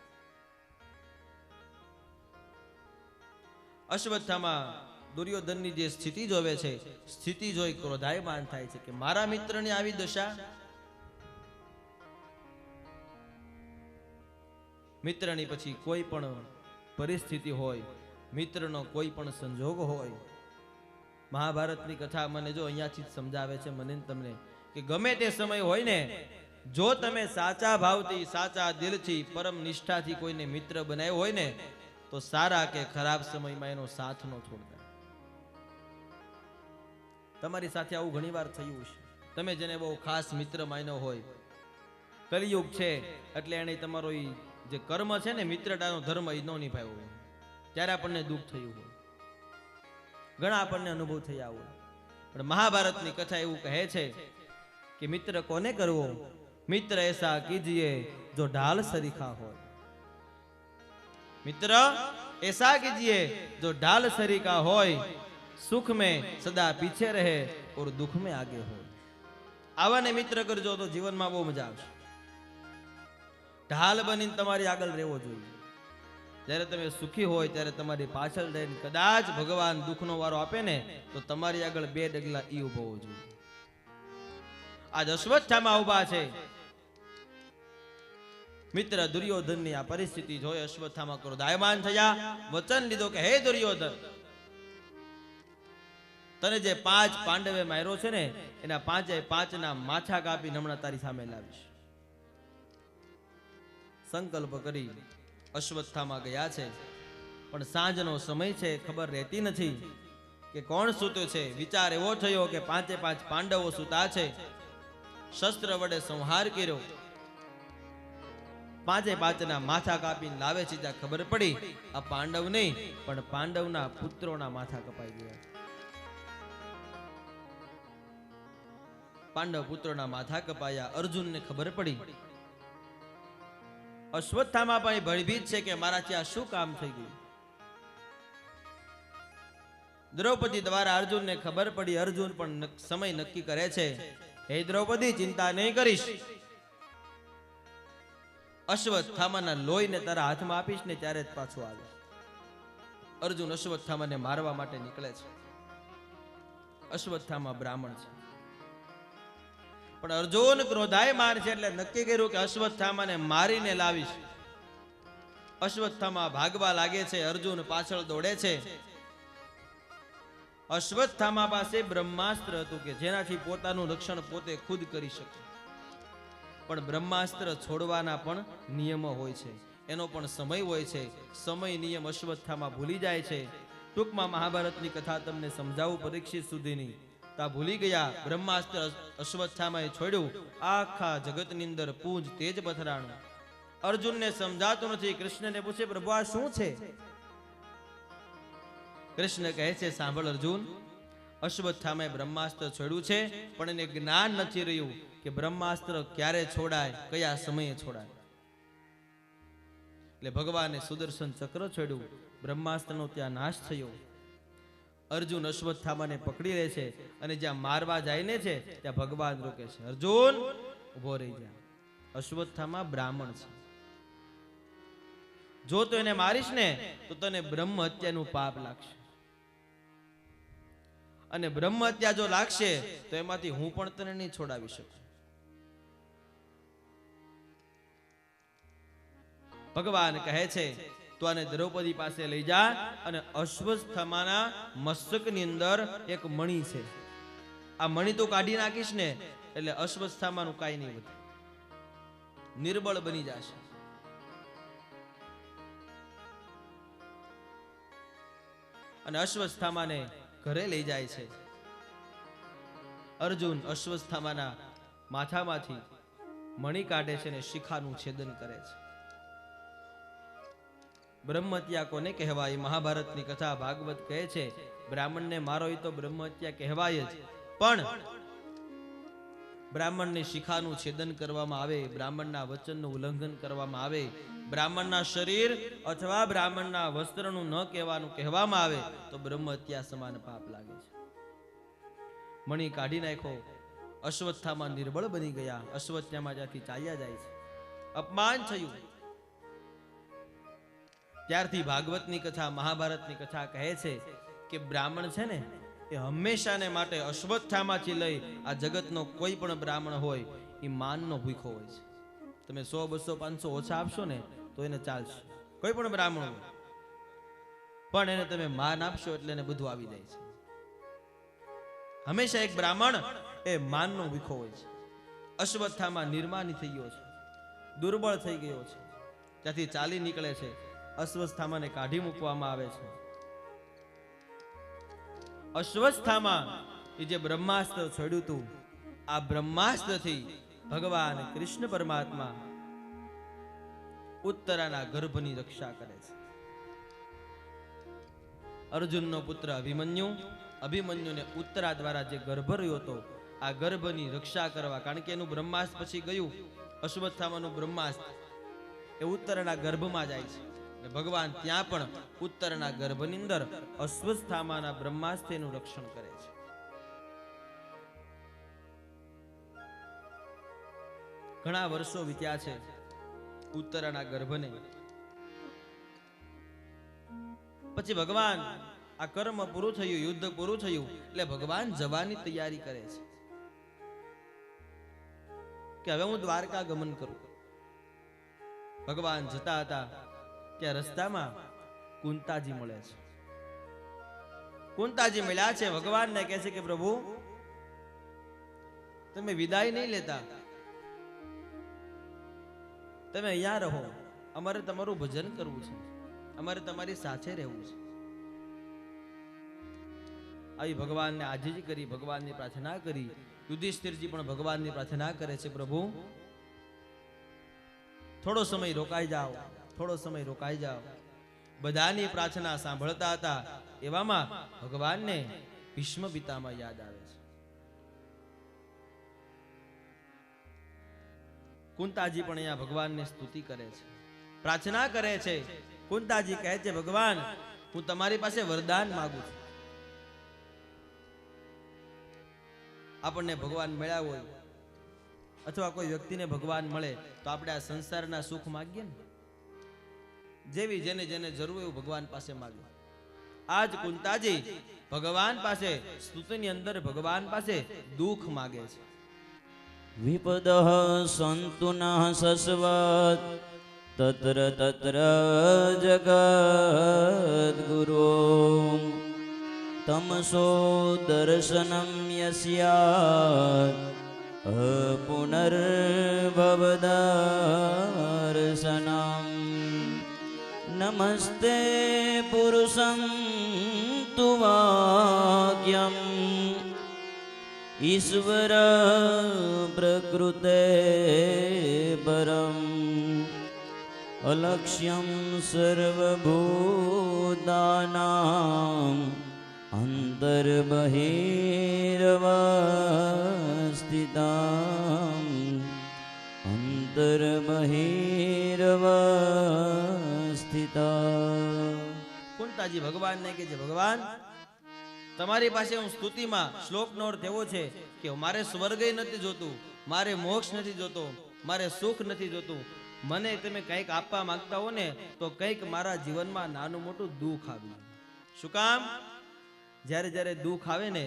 અશ્વત્થામા દુર્યોધનની જે સ્થિતિ જોવે છે, સ્થિતિ જોઈ ક્રોધાયમાન થાય છે કે મારા મિત્રની આવી દશા. મિત્રની પછી કોઈ પણ પરિસ્થિતિ હોય, મિત્રનો કોઈ પણ સંજોગ હોય, મહાભારતની કથા મને જો અહીંયાથી જ સમજાવે છે મને ને તમને કે ગમે તે સમય હોય ને, જો તમે સાચા ભાવથી, સાચા દિલથી, પરમ નિષ્ઠાથી કોઈને મિત્ર બનાવ્યો હોય ને તો સારા કે ખરાબ સમયમાં એનો સાથ ન છોડતા. તમારી સાથે આવું ઘણી વાર થયું છે. તમે જેને બહુ ખાસ મિત્ર માન્યો હોય કલિયુગ છે એટલે એને તમારો ઈ જે કર્મ છે ને, મિત્રતાનો ધર્મ એ ન નિભાવ્યો હોય ત્યારે આપણને દુઃખ થયું હોય, ઘણા આપણને અનુભવ થયા હોય. પણ મહાભારતની કથા એવું કહે છે કે મિત્ર કોને કરવો? મિત્ર એસા કીજીએ જો ઢાલ સરીખા હોય. मित्र ऐसा कीजिए जो ढाल सरीका होय, सुख में सदा पीछे रहे और दुख में आगे हो. आवाने मित्र करजो तो जीवन में बहू मजा आवशे. ढाल बनीने तमारी आगळ रहेवो जोईए. જ્યારે તમે સુખી હોય ત્યારે તમારી પાછળ રહીને કદાચ ભગવાન દુઃખનો વારો આપે ને તો તમારી આગળ બે ડગલા ઈ ઊભો હોવો જોઈએ. આજ અશ્વત્થામા ઊભા છે. મિત્ર દુર્યોધનની આ પરિસ્થિતિ જોઈ અશ્વત્થામા ક્રોધાયમાન થયા, વચન લીધો કે હે દુર્યોધન, તને જે 5 પાંડવે માર્યો છે ને એના 5ના માથા કાપીને હમણાં તારી સામે લાવીશ. સંકલ્પ કરી અશ્વત્થામા ગયા છે. પણ સાંજનો સમય છે, ખબર રહેતી નથી કે કોણ સૂતો છે. વિચાર એવો થયો કે 5 પાંડવો સૂતા છે. શસ્ત્ર વડે સંહાર કર્યો, 5ના માથા કાપીને લાવે છે. ત્યાં ખબર પડી આ પાંડવ નહીં પણ પાંડવના પુત્રોના માથા કપાઈ ગયા. પાંડવ પુત્રોના માથા કપાયા. અર્જુનને ખબર પડી. અશ્વત્થામા પણ ભયભીત છે કે મારાથી આ શું કામ થઈ ગયું. દ્રૌપદી દ્વારા અર્જુનને ખબર પડી. અર્જુન પણ સમય નક્કી કરે છે, હે દ્રૌપદી ચિંતા નહીં કરીશ, અશ્વત્થામાના લોહીને તારા હાથમાં આપીશ ને ત્યારે જ પાછો આવે. અર્જુન અશ્વત્થામાને મારવા માટે નીકળે છે. અશ્વત્થામા બ્રાહ્મણ છે પણ અર્જુન ક્રોધાયમાન છે એટલે નક્કી કર્યું કે અશ્વત્થામાને મારીને લાવીશ. અશ્વત્થામા ભાગવા લાગે છે. અર્જુન પાછળ દોડે છે. અશ્વત્થામા પાસે બ્રહ્માસ્ત્ર હતું કે જેનાથી પોતાનું રક્ષણ પોતે ખુદ કરી શકે. પણ બ્રહ્માસ્ત્ર છોડવાના પણ નિયમો હોય છે, એનો પણ સમય હોય છે. સમય નિયમ અશ્વત્થામા ભૂલી જાય છે. ટૂંકમાં મહાભારતની કથા તમને સમજાવું પરીક્ષિત સુધીની. તા ભૂલી ગયા. બ્રહ્માસ્ત્ર અશ્વત્થામાએ છોડ્યું. આખા જગતની અંદર પૂંજ તેજ પથરાણું. અર્જુનને સમજાતું નથી. કૃષ્ણને પૂછે, પ્રભુ આ શું છે? કૃષ્ણ કહે છે, સાંભળ અર્જુન, અશ્વત્થામાએ બ્રહ્માસ્ત્ર છોડ્યું છે પણ એને જ્ઞાન નથી રહ્યું કે બ્રહ્માસ્ત્ર ક્યારે છોડાય, કયા સમયે છોડાય. એટલે ભગવાને સુદર્શન ચક્ર છોડ્યું. બ્રહ્માસ્ત્રનો ત્યાં નાશ થયો. અર્જુન અશ્વત્થામાને પકડી લે છે અને જ્યાં મારવા જાય ને છે ત્યાં ભગવાન રોકે છે. અર્જુન ઉભો રહી જા, અશ્વત્થામા બ્રાહ્મણ છે, જો તો એને મારીશ ને તો તને બ્રહ્મ હત્યાનું પાપ લાગશે, અને બ્રહ્મ હત્યા જો લાગશે તો એમાંથી હું પણ તને નહીં છોડાવી શકું. ભગવાન કહે છે તો આને દ્રૌપદી પાસે લઈ જા અને અશ્વત્થામાના મસ્તકની અંદર એક મણી છે, આ મણી તો કાઢી નાખીશ ને એટલે અશ્વત્થામાનું કાંઈ નહીં વધે, નિર્બળ બની જશે. અને અશ્વત્થામાને ઘરે લઈ જાય છે. અર્જુન અશ્વત્થામાના માથામાંથી મણી કાઢે છે અને શિખાનું છેદન કરે છે. બ્રહ્મહત્યા કોને કહેવાય? મહાભારતની કથા ભાગવત કહે છે બ્રાહ્મણને મારો એ તો બ્રહ્મહત્યા કહેવાય જ, પણ બ્રાહ્મણની શિખાનું છેદન કરવામાં આવે, બ્રાહ્મણના વચનનું ઉલ્લંઘન કરવામાં આવે, બ્રાહ્મણના શરીર અથવા બ્રાહ્મણના વસ્ત્રનું ન કહેવાનું કહેવામાં આવે તો બ્રહ્મહત્યા સમાન પાપ લાગે છે. મણી કાઢી નાખો. અશ્વત્થામા નિર્બળ બની ગયા. અશ્વત્થામા ત્યાંથી ચાલ્યા જાય છે. અપમાન થયું. ત્યારથી ભાગવતની કથા, મહાભારતની કથા કહે છે કે બ્રાહ્મણ છે ને એ હંમેશાને માટે અશ્વત્થામાથી લઈ આ જગતનો કોઈ પણ બ્રાહ્મણ હોય એ માનનો ભૂખો હોય છે. તમે 100, 200, 500 ઓછા આપશો ને તો એને ચાલશે, કોઈ પણ બ્રાહ્મણ હોય, પણ એને તમે માન આપશો એટલે એને બધું આવી જાય છે. હંમેશા એક બ્રાહ્મણ એ માનનો ભૂખો હોય છે. અશ્વત્થામા નિર્માની થઈ ગયો છે, દુર્બળ થઈ ગયો છે, ત્યાંથી ચાલી નીકળે છે. અશ્વત્થામાને કાઢી મૂકવામાં આવે છે. અશ્વત્થામા એ જે બ્રહ્માસ્ત્ર છોડ્યું હતું, આ બ્રહ્માસ્ત્રથી ભગવાન કૃષ્ણ પરમાત્મા ઉત્તરાના ગર્ભની રક્ષા કરે છે. અર્જુનનો પુત્ર અભિમન્યુને ઉત્તરા દ્વારા જે ગર્ભ રહ્યો હતો, આ ગર્ભની રક્ષા કરવા, કારણ કે એનું બ્રહ્માસ્ત્ર પછી ગયું, અશ્વત્થામાનું બ્રહ્માસ્ત્ર એ ઉત્તરના ગર્ભમાં જાય છે. અને ભગવાન ત્યાં પણ ઉત્તરના ગર્ભની અંદર અશ્વત્થામાના બ્રહ્માસ્ત્રનું રક્ષણ કરે છે. ઘણા વર્ષો વીત્યા છે ઉત્તરાના ગર્ભને. પછી ભગવાન આ કર્મ પૂરું થયું, યુદ્ધ પૂરું થયું એટલે ભગવાન જવાની તૈયારી કરે છે કે હવે હું દ્વારકા ગમન કરું. ભગવાન જતા હતા ત્યાં રસ્તામાં કુંતાજી મળે છે. કુંતાજી મળ્યા છે, ભગવાનને કહે છે કે પ્રભુ તમે વિદાય નહીં લેતા, તમે અહીંયા રહો, અમારે તમારું ભજન કરવું છે, અમારે તમારી સાથે રહેવું છે. આવી ભગવાનને આજીજી કરી, ભગવાનની પ્રાર્થના કરી. યુધિષ્ઠિરજી પણ ભગવાનની પ્રાર્થના કરે છે, પ્રભુ થોડો સમય રોકાઈ જાઓ, થોડો સમય રોકાઈ જાઓ. બધાની પ્રાર્થના સાંભળતા હતા એવામાં ભગવાનને ભીષ્મ પિતામહ યાદ આવે છે. કુંતાજી પણ અહીંયા ભગવાનને સ્તુતિ કરે છે, પ્રાર્થના કરે છે. કુંતાજી કહે છે, ભગવાન હું તમારી પાસે વરદાન માંગુ છું. આપણને ભગવાન મળ્યા હોય અથવા કોઈ વ્યક્તિને ભગવાન મળે તો આપણે આ સંસારના સુખ માંગીએ ને, જેવી જેને જેને જરૂર એવું ભગવાન પાસે માંગે. આજ કુંતાજી ભગવાન પાસે સ્તુતિની અંદર ભગવાન પાસે દુઃખ માંગે છે. વિપદઃ સંતુ નઃ સસ્વત તત્ર તત્ર જગદ્ગુરો તમસો દર્શનમ યસ્યાત પુનર્ભવદર્શનમ નમસ્તે પુરુષં તુ વાક્યમ ઈશ્વર પ્રકૃતે પરમ અલક્ષ્યમ સર્વભૂતાનાં અંતર્બહિર્વસ્થિતાં અંતર્બહિર્વસ્થિતાં. કુંતાજી ભગવાનને કહે છે, ભગવાન તમારી પાસે હું સ્તુતિમાં શ્લોકનો અર્થ એવો છે કે મારે સ્વર્ગ નથી જોતું, મારે મોક્ષ નથી જોતો, મારે સુખ નથી જોતું. મને તમે કંઈક આપવા માંગતા હો ને તો કંઈક મારા જીવનમાં નાનું મોટું દુઃખ આવ્યું. શું કામ? જ્યારે જ્યારે દુઃખ આવે ને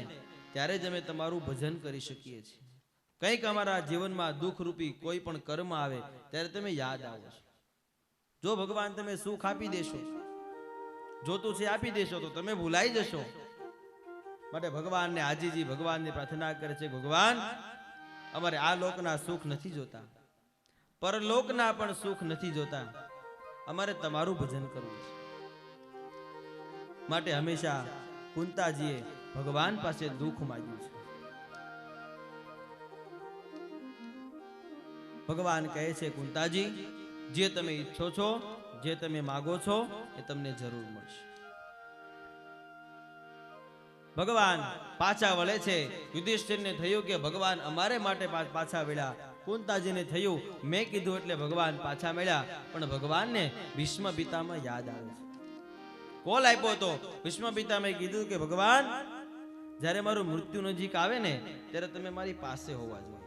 ત્યારે જ અમે તમારું ભજન કરી શકીએ છીએ. કંઈક અમારા જીવનમાં દુઃખરૂપી કોઈ પણ કર્મ આવે ત્યારે તમે યાદ આવો છો. જો ભગવાન તમે સુખ આપી દેશો, જોતું છે આપી દેશો તો તમે ભૂલાઈ જશો. માટે ભગવાનને આજીજી ભગવાનની પ્રાર્થના કરે છે, ભગવાન અમારે આ લોકના સુખ નથી જોતા, પરલોકના પણ સુખ નથી જોતા, અમારે તમારું ભજન કરવું છે. માટે હંમેશા કુંતાજીએ ભગવાન પાસે દુઃખ માંગ્યું છે. ભગવાન કહે છે, કુંતાજી જે તમે ઈચ્છો છો, જે તમે માગો છો એ તમને જરૂર મળશે. ભગવાન પાછા વળે છે. યુધિષ્ઠિરને થયું કે ભગવાન અમારે માટે પાછા વળ્યા. કુંતાજીને થયું મેં કીધું એટલે ભગવાન પાછા મળ્યા. પણ ભગવાનને ભીષ્મ પિતામહ યાદ આવે છે. કોલ આપ્યો હતો. ભીષ્મ પિતામહે કીધું કે ભગવાન જ્યારે મારું મૃત્યુ નજીક આવે ને ત્યારે તમે મારી પાસે હોવા જોઈએ.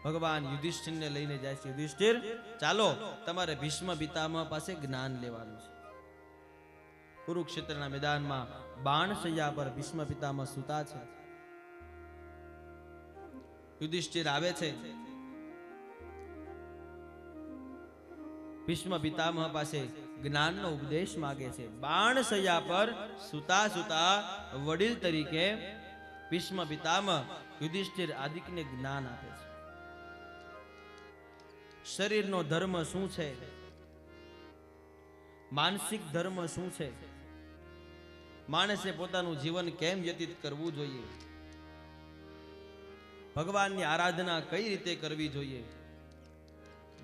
ભગવાન યુધિષ્ઠિરને લઈને જાય છે. યુધિષ્ઠિર ચાલો તમારે ભીષ્મ પિતામહ પાસે જ્ઞાન લેવાનું છે. કુરુક્ષેત્રના મેદાનમાં બાણશૈયા પર ભીષ્મ પિતામહ સૂતા છે. યુધિષ્ઠિર આવે છે. ભીષ્મ પિતામહ પાસે જ્ઞાનનો ઉપદેશ માંગે છે. બાણશૈયા પર સૂતા સૂતા વડીલ તરીકે ભીષ્મ પિતામહ યુધિષ્ઠિર આદિકને જ્ઞાન આપે છે. શરીરનો ધર્મ શું છે, માનસિક ધર્મ શું છે, માણસે પોતાનું જીવન કેમ વ્યતીત કરવું જોઈએ, ભગવાનની આરાધના કઈ રીતે કરવી જોઈએ,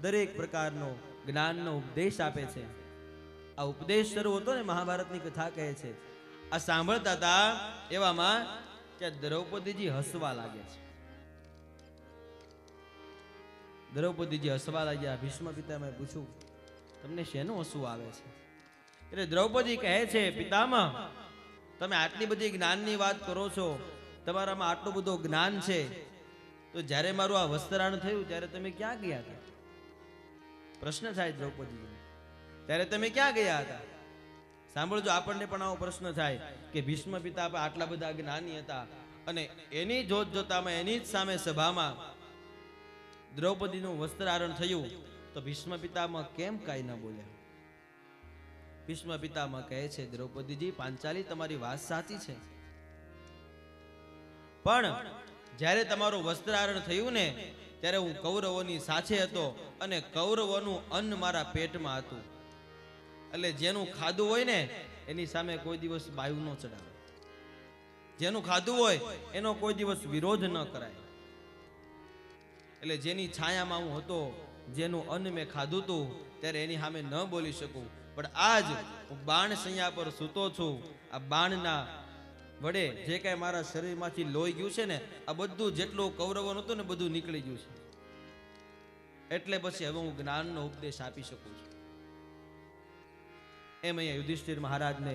દરેક પ્રકારનો જ્ઞાનનો ઉપદેશ આપે છે. આ ઉપદેશ શરૂ હતો ને મહાભારતની કથા કહે છે. આ સાંભળતા હતા એવામાં ત્યાં દ્રૌપદીજી હસવા લાગ્યા છે. દ્રૌપદીજી હસવા લાગ્યા. ભીષ્મ પિતામહે પૂછ્યું, તમને શેનું હસવું આવે છે? એટલે દ્રૌપદી કહે છે, પિતામહ, તમે આટલી બધી જ્ઞાનની વાત કરો છો, તમારામાં આટલું બધું જ્ઞાન છે, તો જ્યારે મારું આ વસ્ત્રાણ થયું ત્યારે તમે ક્યાં ગયા હતા? પ્રશ્ન થાય દ્રૌપદી, ત્યારે તમે ક્યાં ગયા હતા? સાંભળજો, આપણને પણ આવો પ્રશ્ન થાય કે ભીષ્મ પિતા આટલા બધા જ્ઞાની હતા અને એની જોત જોતામાં એની જ સામે સભામાં દ્રૌપદીનું વસ્ત્રારણ થયું, તો ભીષ્મ પિતામાં કેમ કાંઈ ન બોલ્યા? ભીષ્મ પિતામહ કહે છે, દ્રૌપદીજી, પાંચાલી, તમારી વાત સાચી છે, પણ જ્યારે તમારું વસ્ત્રારણ થયું ને ત્યારે હું કૌરવોની સાથે હતો અને કૌરવોનું અન્ન મારા પેટમાં હતું. એટલે જેનું ખાધું હોય ને એની સામે કોઈ દિવસ બાયું ન ચડાવે. જેનું ખાધું હોય એનો કોઈ દિવસ વિરોધ ન કરાય. એટલે જેની છાયામાં હું હતો, જેનું અન્ન મેં ખાધું હતું, ત્યારે એની સામે ન બોલી શકું. પણ આજ હું બાણ સૈયા પર સૂતો છું. આ બાણના વડે જે કાંઈ મારા શરીરમાંથી લોહી ગયું છે ને, આ બધું જેટલું કૌરવોનું હતું ને બધું નીકળી ગયું છે. એટલે પછી હવે હું જ્ઞાનનો ઉપદેશ આપી શકું છું. એમ અહીંયા યુધિષ્ઠિર મહારાજને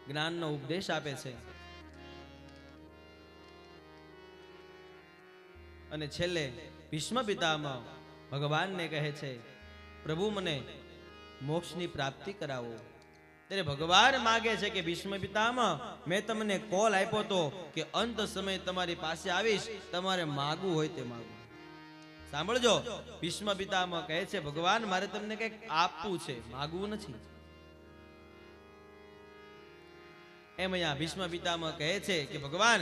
જ્ઞાનનો ઉપદેશ આપે છે. અને છેલ્લે ભીષ્મ પિતામહ ભગવાનને કહે છે, પ્રભુ, મને મોક્ષની પ્રાપ્તિ કરાવો. ત્યારે ભગવાન માગે છે કે ભીષ્મ પિતામહ, મેં તમને કોલ આપ્યો તો કે અંત સમય તમારી પાસે આવીશ, તમારે માગવું હોય તે માગો. સાંભળજો, ભીષ્મ પિતામહ કહે છે, ભગવાન, મારે તમને કંઈક આપવું છે, માગવું નથી. એમ અહીંયા ભીષ્મ પિતામહ કહે છે કે ભગવાન,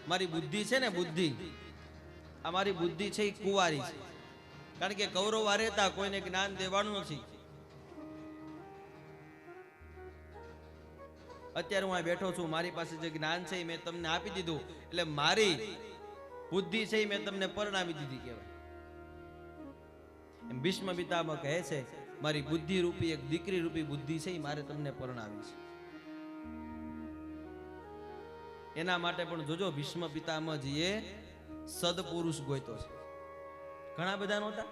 મારી બુદ્ધિ છે ને, બુદ્ધિ, આ મારી બુદ્ધિ છે એ કુંવારી છે. કારણ કે કૌરવ રહેતા કોઈને જ્ઞાન દેવાનું નથી. અત્યારે હું આ બેઠો છું, મારી પાસે જે જ્ઞાન છે એ મેં તમને આપી દીધું, એટલે મારી બુદ્ધિ છે એ મેં તમને પરણાવી દીધી કહેવાય. એમ ભીષ્મ પિતામહ કહે છે, મારી બુદ્ધિ રૂપી એક દીકરી રૂપી બુદ્ધિ છે એ મારે તમને પરણાવી છે. એના માટે પણ જોજો, ભીષ્મ પિતામહજીએ સદપુરુષ ગોઈતો છે. ઘણા બધા નહોતા.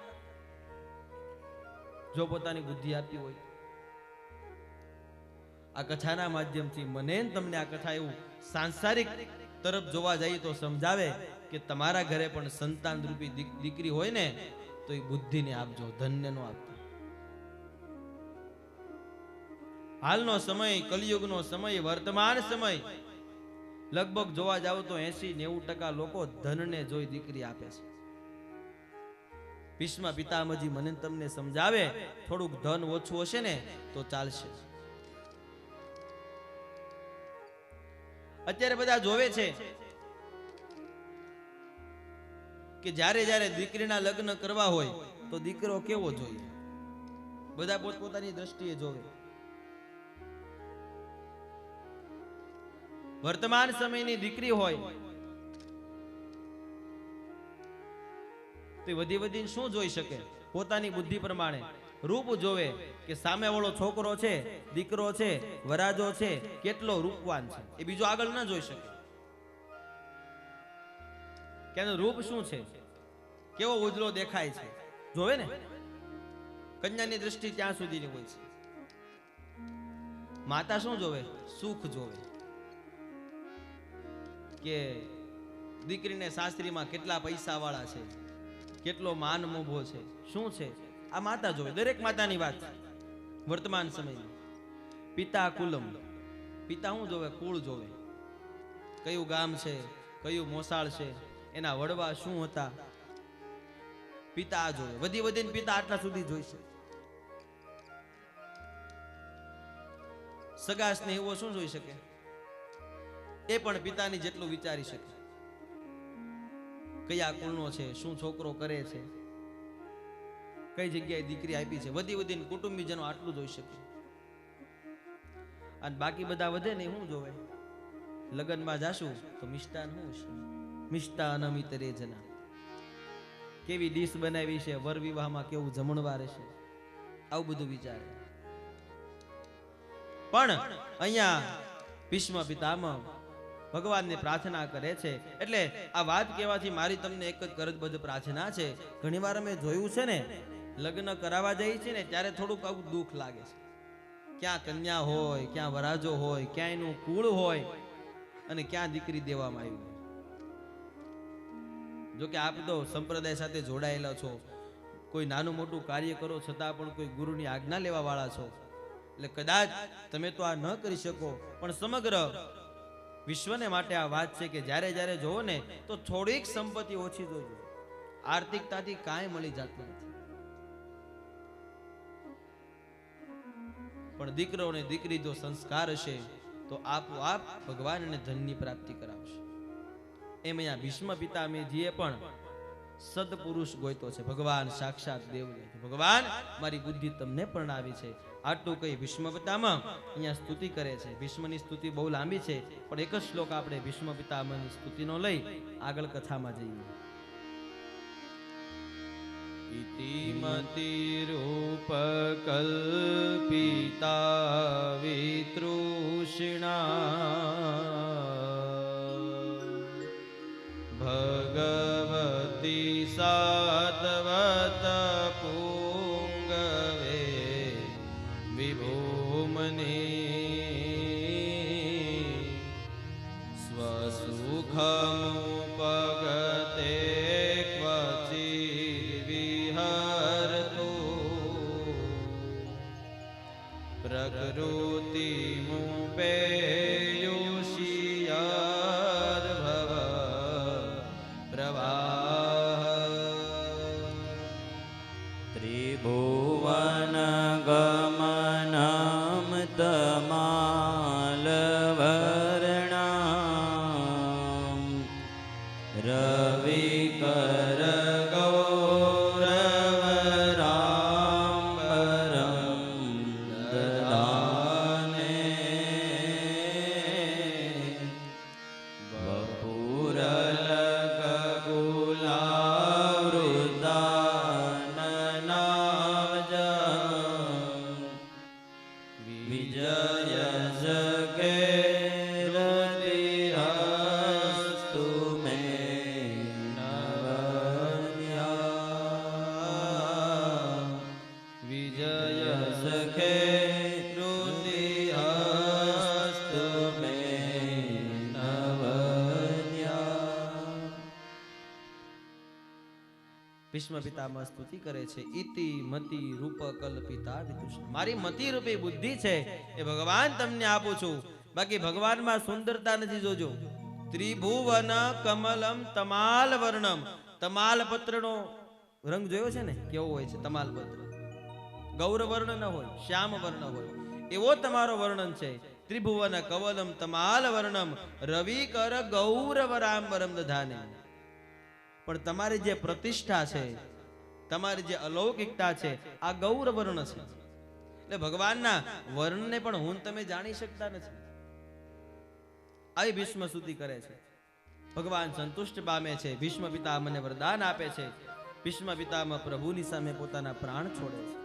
જો પોતાની બુદ્ધિ આપી હોય. આ કથાના માધ્યમથી મને તમને આ કથા એવું સાંસારિક તરફ જોવા જઈએ તો સમજાવે કે તમારા ઘરે પણ સંતાન રૂપી દીકરી હોય ને, તો એ બુદ્ધિને આપજો, ધનને નો આપજો. હાલનો સમય, કલિયુગનો સમય, વર્તમાન સમય, લગભગ જોવા જાવ તો 80-90% લોકો ધનને જોઈ દીકરી આપે છે. ભીષ્મ પિતામહજી મને તમને સમજાવે, થોડુંક ધન ઓછું હશે ને તો ચાલશે. અત્યારે બધા જોવે છે કે જ્યારે જ્યારે દીકરીના લગ્ન કરવા હોય તો દીકરો કેવો જોઈએ, બધા પોતપોતાની દ્રષ્ટિએ જોવે. વર્તમાન સમયની દીકરી હોય તો વધી વધીને શું જોઈ શકે? પોતાની બુદ્ધિ પ્રમાણે રૂપ જોવે કે સામે વાળો છોકરો છે, દીકરો છે, વરાજો છે, કેટલો રૂપવાન છે, એ બીજો આગળ ન જોઈ શકે. કે એનું રૂપ શું છે, કેવો ઉજળો દેખાય છે, જોવે ને. કન્યાની દ્રષ્ટિ ત્યાં સુધીની હોય છે. માતા શું જોવે? સુખ જોવે કે દીકરીને સાસરીમાં કેટલા પૈસા વાળા છે, કેટલો માન મોભો છે, શું છે, આ માતા જોવે. દરેક માતાની વાત વર્તમાન સમયમાં. પિતા કુલમ, પિતા શું જોવે? કુળ જોવે. કયું ગામ છે, કયું મોસાળ છે, એના વડવા શું હતા, પિતા આ જોવે. વધી વધીને પિતા આટલા સુધી જોઈશે. સગા સ્નેહીઓ શું જોઈ શકે? એ પણ પિતાની જેટલું વિચારી શકે. કયા કુળનો છે, શું છોકરો કરે છે, કઈ જગ્યાએ દીકરી આપી છે, વધી વધીને કુટુંબીજનો આટલું જોઈ શકે. અને બાકી બધા વધે ને શું જોવે? લગ્નમાં જાશું તો મિષ્ટાન શું છે, મિષ્ટાનમિતરે જના. કેવી ડીશ બનાવી છે, વર વિવાહમાં કેવું જમણવાર છે, આવું બધું વિચારે. પણ અહીંયા ભીષ્મ પિતામહ ભગવાનને પ્રાર્થના કરે છે. એટલે આ વાત કહેવાથી મારી તમને એક જ કરજબદ્ધ પ્રાર્થના છે. ઘણીવાર અમે જોયું છે ને, લગ્ન કરાવવા જઈએ છીએ ને ત્યારે થોડુંક આવું દુઃખ લાગે છે. ક્યાં કન્યા હોય, ક્યાં વરાજો હોય, ક્યાં એનું કુળ હોય, અને ક્યાં દીકરી દેવામાં આવી. જો કે આપ તો સંપ્રદાય સાથે જોડાયેલા છો, કોઈ નાનું મોટું કાર્ય કરો છતાં પણ કોઈ ગુરુની આજ્ઞા લેવા વાળા છો, એટલે કદાચ તમે તો આ ન કરી શકો, પણ સમગ્ર વિશ્વને માટે આ વાત છે કે જ્યારે જ્યારે જોવો ને તો થોડીક સંપત્તિ ઓછી જોજો, આર્થિકતાથી કાંઈ મળી જતું નથી. પણ દીકરો અને દીકરી જો સંસ્કાર હશે તો આપોઆપ ભગવાન અને ધનની પ્રાપ્તિ કરાવશે. એમ અહીંયા ભીષ્મ પિતામહજીએ પણ સદપુરુષ ગોઈતો છે, ભગવાન સાક્ષાત દેવને. ભગવાન મારી બુદ્ધિ તમને પરણાવી છે. આટલું કઈ ભીષ્મ પિતામહ અહીંયા સ્તુતિ કરે છે. ભીષ્મની સ્તુતિ બહુ લાંબી છે, પણ એક જ શ્લોક આપણે ભીષ્મ પિતામહની સ્તુતિનો લઈ આગળ કથામાં જઈએ. ઇતિમતિરૂપકલ્પિતા વિતૃષ્ણા ભગવતી સાત્વત પુંગવે વિભૂમની સ્વસુખમુપગતે પ્રકૃતિ મુપેયુષિયાદભવ પ્રવાહ ત્રિભુવન ગમનમ તમાલવર્ણામ રવિકર ભીષ્મ પિતામહ સ્તુતિ કરે છે. ઇતિ મતિ રૂપ કલ્પિતા વિતૃષ્ણા. મારી મતિ રૂપી બુદ્ધિ છે એ ભગવાન તમને આપું છું. બાકી ભગવાનમાં સુંદરતા નથી. જોજો, ત્રિભુવન કમલમ તમાલ વર્ણમ. તમાલ પત્રનો રંગ જોયો છે ને, કેવો હોય છે તમાલ પત્ર? ગૌર વર્ણ ન હોય, શ્યામ વર્ણ હોય, એવો તમારો વર્ણન છે. ત્રિભુવન કવલમ તમાલ વર્ણમ રવિકર ગૌરવરાંબરમ દધાને. પણ તમારી જે પ્રતિષ્ઠા છે, તમારી જે અલૌકિકતા છે, આ ગૌર વર્ણ છે. એટલે ભગવાનના વર્ણને પણ હું તમે જાણી શકતા નથી. આવી ભીષ્મ સ્તુતિ કરે છે. ભગવાન સંતુષ્ટ પામે છે. ભીષ્મ પિતામહને વરદાન આપે છે. ભીષ્મ પિતામહ પ્રભુની સામે પોતાના પ્રાણ છોડે છે.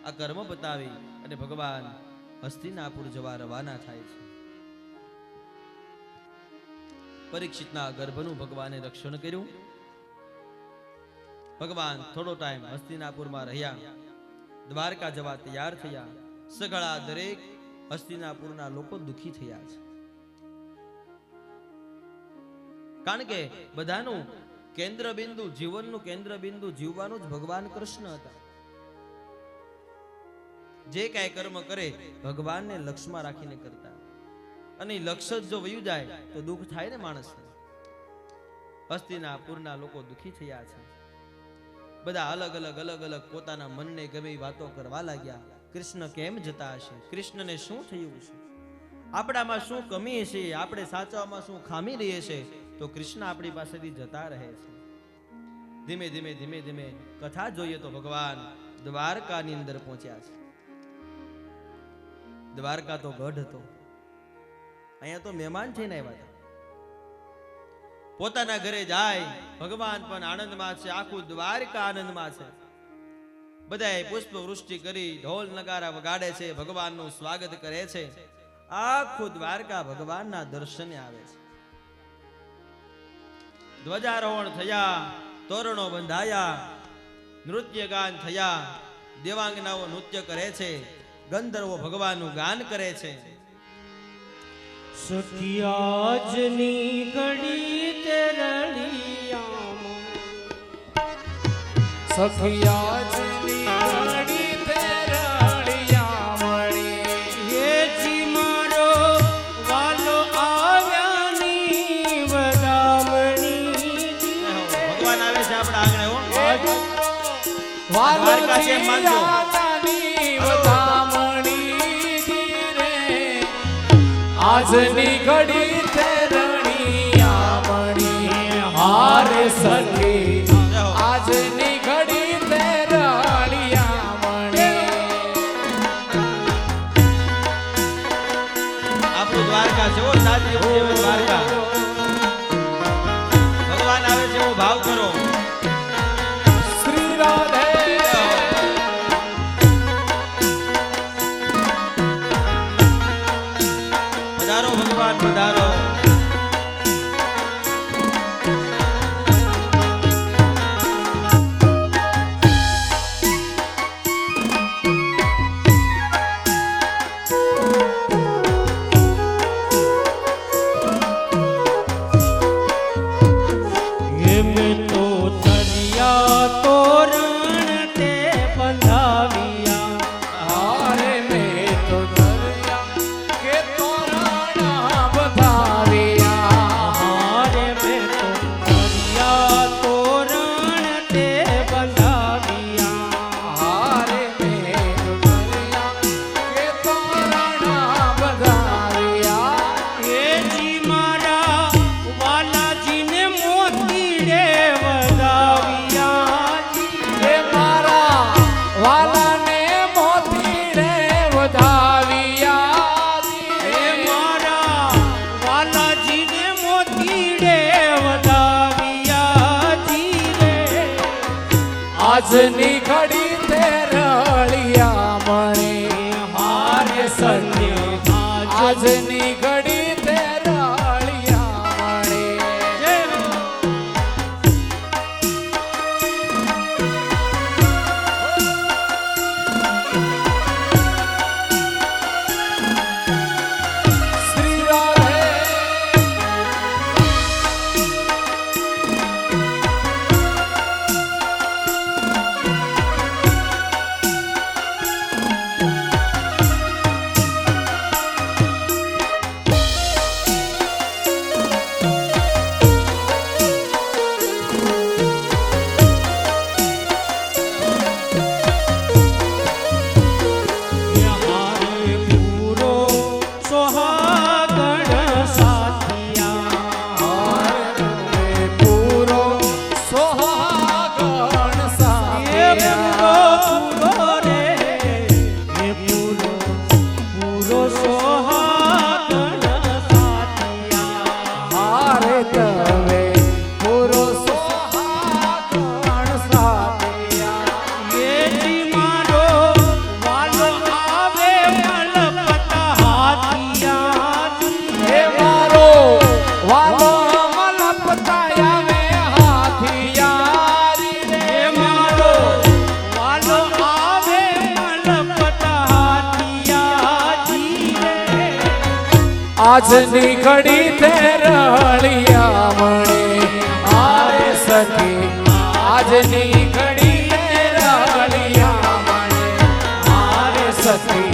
આ કર્મ બતાવી અને ભગવાન હસ્તિનાપુર જવા રવાના થાય છે. પરીક્ષિતના ગર્ભનું ભગવાને રક્ષણ કર્યું. ભગવાન થોડો ટાઈમ હસ્તિનાપુરમાં રહ્યા, દ્વારકા જવા તૈયાર થયા. સઘળા દરેક હસ્તિનાપુરના લોકો દુખી થયા છે. કારણ કે બધાનું કેન્દ્ર બિંદુ, જીવનનું કેન્દ્ર બિંદુ જીવવાનું જ ભગવાન કૃષ્ણ હતા. જે કાંઈ કર્મ કરે ભગવાનને લક્ષ્યમાં રાખીને કરતા. અને લક્ષ્ય જો વયું જાય તો દુઃખ થાય ને માણસને. હસ્તિનાપુરના લોકો દુખી થયા છે. બધા અલગ અલગ પોતાના મનને ગમે વાતો કરવા લાગ્યા. કૃષ્ણ કેમ જતા હશે? કૃષ્ણને શું થયું છે? આપણામાં શું કમી છે? આપણે સાચવામાં શું ખામી રહી છે? તો કૃષ્ણ આપણી પાસેથી જતા રહે છે. ધીમે ધીમે કથા જોઈએ તો ભગવાન દ્વારકાની અંદર પહોંચ્યા છે. દ્વારકા તો ગઢ હતો. અહીંયા તો મહેમાન થઈને આવ્યા હતા. પોતાના ઘરે જાય, ભગવાન પણ આનંદમાં છે, આખું દ્વારકા આનંદમાં છે. બધાએ પુષ્પ વૃષ્ટિ કરી ઢોલ નગારા વગાડે છે, ભગવાનનું સ્વાગત કરે છે. આખું દ્વારકા ભગવાનના દર્શને આવે છે. ધ્વજારોહણ થયા, તોરણો બંધાયા, નૃત્ય ગાન થયા, દેવાંગનાઓ નૃત્ય કરે છે, ગંધર્વો ભગવાનનું ગાન કરે છે. સખિયાજની ઘડી તે રળિયામાં સખિયાજની ઘડી તે રળિયામણી એ જી મારો વાલો આવ્યાની વધામણી ભગવાન આવે છે આપણા આંગણે હો. દ્વારકા છે એમ માનજો. આજની ઘડી તે રળિયામણી હારે સખી આજની ઘડી તે રળિયામણી આપણું દ્વારકા છે હો, સાચી છે દ્વારકા. ભગવાન આવે છે એવો ભાવ કરો. શ્રી રાધે પધારો ભગવાન પધારો. એમ તો તરિયા તોરણ તે બંધાવ્યા હારે મેં તો દરિયા કે તોરણા બધાવ્યા હારે મેં તો તરિયા તોરણ તે બંધાવ્યા હારે મેં તો દરિયા કે તોરણા બધાવ્યા એ જી મારા વાલાજીને મોતીડે વધાવ્યા હે મારા વાલાને મોતીડે વધાવ્યા એ મારા વાલાજીને મોતીડે વધાવ્યા જીરે આજની ઘડી તે રળિયામણી હારે સખી આજની ઘડી તે રળિયામણી જય હો. શ્રી રાધે યહારે પૂરો સોહાગણ સાથિયા હારે પૂરો સોહાગણ એ સાથિયા પૂરો રે એ પૂરો સોહાગણ સાથિયા હારે તવે પૂરો સોહાગણ સાથિયા એ જી મારો વાલો આવે મલપત હાથિયા હે મારો વાલો મલપતાયા મે હાથિયારી એ રે મારો વાલો આવે મલપત હાથિયા જીરે આજની ઘડી તે રળિયામણી હારે સખી આજની ઘડી તે રળિયામણી હારે સખી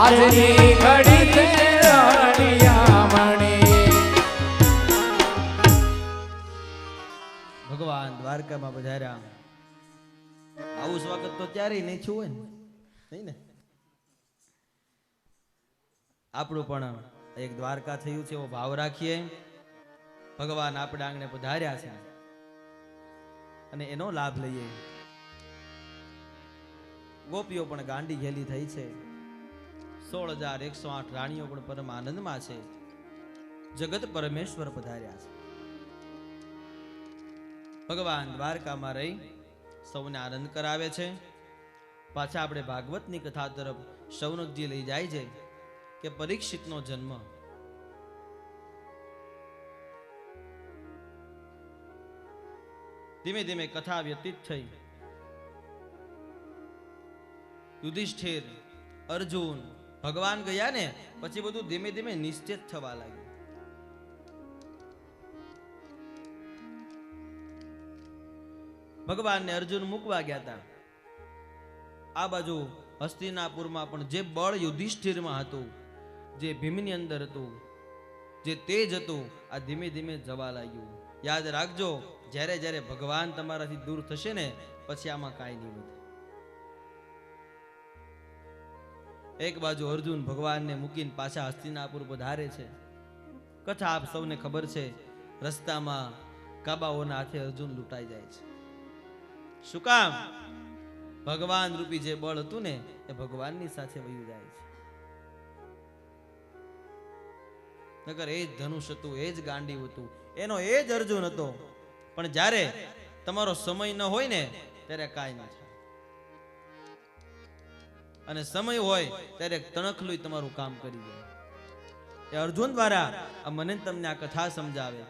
આજની ઘડી તે રળિયામણી ભગવાન દ્વારકામાં પધાર્યા. આવું સ્વાગત તો ત્યારે નહીં છું હોય ને, નહીં ને? આપણું પણ એક દ્વારકા થયું છે એવો ભાવ રાખીએ. ભગવાન આપણા આંગણે પધાર્યા છે અને એનો લાભ લઈએ. ગોપીઓ પણ ગાંડી ઘેલી થઈ છે. 16,108 રાણીઓ પણ પરમ આનંદમાં છે. જગત પરમેશ્વર પધાર્યા છે. ભગવાન દ્વારકામાં રહી સૌને આનંદ કરાવે છે. પાછા આપણે ભાગવતની કથા તરફ શૌનકજી લઈ જાય છે કે પરીક્ષિતનો જન્મ. ધીમે ધીમે કથા વ્યતીત થઈ. યુધિષ્ઠિર, અર્જુન, ભગવાન ગયા ને પછી બધું ધીમે ધીમે નિશ્ચિત થવા લાગ્યું. ભગવાનને અર્જુન મૂકવા ગયા હતા. આ બાજુ હસ્તિનાપુરમાં પણ જે બળ યુધિષ્ઠિરમાં હતું, જે ભીમની અંદર હતું, જે તેજ હતું, આ ધીમે ધીમે જવા લાગ્યું. યાદ રાખજો, જ્યારે જ્યારે ભગવાન તમારાથી દૂર થશે ને પછી આમાં કાંઈ નહીં વધે. એક બાજુ અર્જુન ભગવાનને મૂકીને પાછા હસ્તિનાપુર પધારે છે. કથા આપ સૌને ખબર છે. રસ્તામાં કાબાઓના હાથે અર્જુન લૂંટાઈ જાય છે. શું કામ? ભગવાન રૂપી જે બળ હતું ને એ ભગવાનની સાથે વયું જાય છે. નકર એ જ ધનુષ હતું, એ જ ગાંડીવ હતું, એનો એ જ અર્જુન હતો. પણ જ્યારે તમારો સમય ન હોય ને ત્યારે કાંઈ ન થાય, અને સમય હોય ત્યારે તણખલું તમારું કામ કરી દે. એ અર્જુન દ્વારા આ મને તમને આ કથા સમજાવે.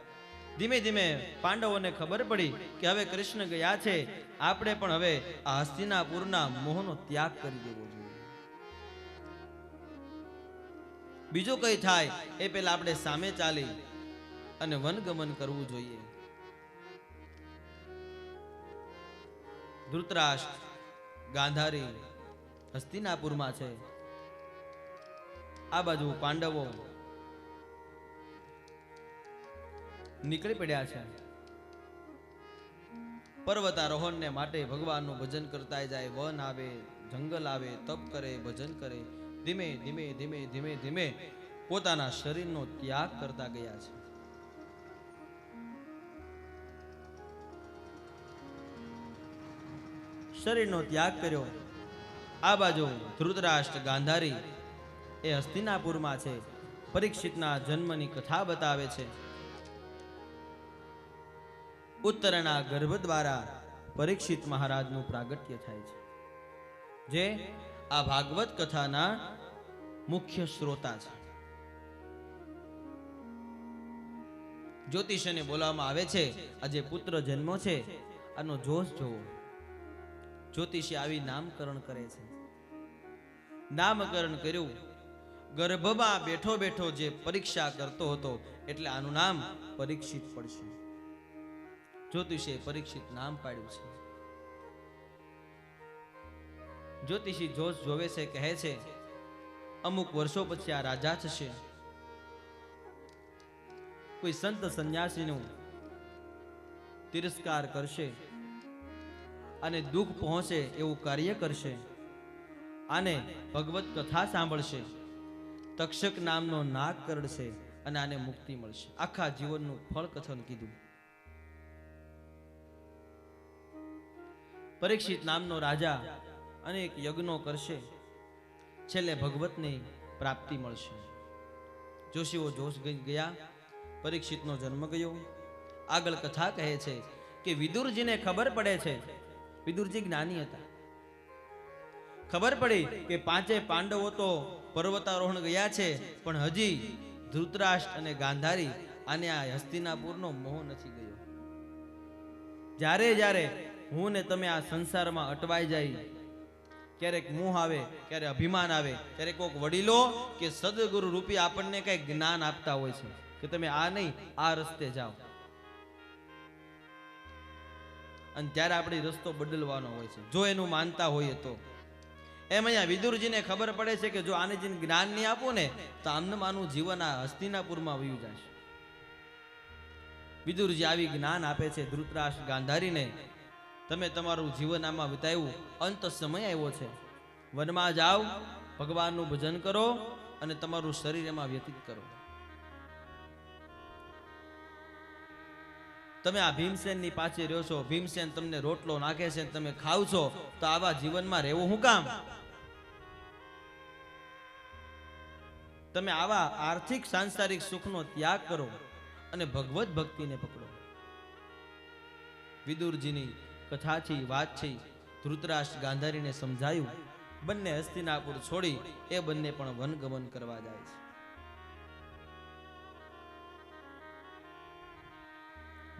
ધીમે ધીમે પાંડવોને ખબર પડી કે હવે કૃષ્ણ ગયા છે, આપણે પણ હવે આ હસ્તિનાપુરના મોહનો ત્યાગ કરી દેવો જોઈએ. બીજું કઈ થાય એ પહેલા આપણે સામે ચાલી અને વનગમન કરવું જોઈએ. ધૃતરાષ્ટ્ર, ગાંધારી હસ્તિનાપુરમાં છે. આ બાજુ પાંડવો નીકળી પડ્યા છે. પર્વતારોહણને માટે ભગવાનનું ભજન કરતા જાય. વન આવે, જંગલ આવે, તપ કરે, ભજન કરે. ધીમે ધીમે ધીમે ધીમે ધીમે પોતાના શરીરનો ત્યાગ કરતા ગયા છે. શરીરનો ત્યાગ કર્યો. આ બાજુ ધૃતરાષ્ટ્ર, ગાંધારી એ હસ્તિનાપુરમાં છે. પરીક્ષિતના જન્મની કથા બતાવે છે. ઉત્તરના ગર્ભ દ્વારા પરીક્ષિત મહારાજનું પ્રાગટ્ય થાય છે, જે આ ભાગવત કથાના મુખ્ય શ્રોતા છે. જ્યોતિષને બોલાવવામાં આવે છે. આ જે પુત્ર જન્મો છે આનો જોશ જોવો. જ્યોતિષી આવી નામકરણ કરે છે. નામકરણ કર્યું. ગર્ભમાં બેઠો બેઠો જે પરીક્ષા કરતો હતો એટલે આનું નામ પરીક્ષિત પડશે. જ્યોતિષે પરીક્ષિત નામ પાડ્યું છે. જ્યોતિષી જોશ જોવે છે, કહે છે અમુક વર્ષો પછી આ રાજા થશે. કોઈ સંત સંન્યાસીનું તિરસ્કાર કરશે અને દુઃખ પહોંચે એવું કાર્ય કરશે, આને ભગવત કથા સાંભળશે, તક્ષક નામનો નાગ કરડશે અને આને મુક્તિ મળશે. આખા જીવનનું ફળ કથન કીધું. પરીક્ષિત નામનો રાજા અનેક યજ્ઞો કરશે, છેલ્લે ભગવતની પ્રાપ્તિ મળશે. જોશીઓ જોશ ગયા. પરીક્ષિતનો જન્મ ગયો. આગળ કથા કહે છે કે વિદુરજીને ખબર પડે છે. વિદુરજી જ્ઞાની હતા. ખબર પડી કે પાંચે પાંડવો તો પર્વતારોહણ ગયા છે, પણ હજી ધૃતરાષ્ટ્ર અને ગાંધારી આને આ હસ્તિનાપુરનો મોહ નથી ગયો. જ્યારે જ્યારે હું ને તમે આ સંસારમાં અટવાઈ જાય, ક્યારેક મોહ આવે, ક્યારે અભિમાન આવે, ત્યારે કોઈક વડીલો કે સદગુરુ રૂપી આપણને કઈ જ્ઞાન આપતા હોય છે કે તમે આ નહીં આ રસ્તે જાઓ, અને ત્યારે આપણે રસ્તો બદલવાનો હોય છે જો એનું માનતા હોઈએ તો. એમ અહીંયા વિદુરજીને ખબર પડે છે કે જો આને જીને જ્ઞાન નહીં આપું ને તો આમને માનું જીવન આ હસ્તિનાપુરમાં વયું જશે. વિદુરજી આવી જ્ઞાન આપે છે ધૃતરાષ્ટ્ર, ગાંધારીને. તમે તમારું જીવન આમાં વિતાવ્યું, અંત સમય આવ્યો છે. વનમાં જાઓ, ભગવાનનું ભજન કરો અને તમારું શરીર એમાં વ્યતીત કરો. તમે આ ભીમસેનની પાછળ રહ્યો છો, ભીમસેન તમને રોટલો નાખે છે, તમે ખાવ છો, તો આવા જીવનમાં રહેવું શું કામ? તમે આવા આર્થિક સાંસારિક સુખનો ત્યાગ કરો અને ભગવત ભક્તિને પકડો. વિદુરજીની કથાથી વાતથી ધૃતરાષ્ટ્ર ગાંધારીને સમજાયું. બંને હસ્તિનાપુર છોડી એ બંને પણ વનગમન કરવા જાય છે.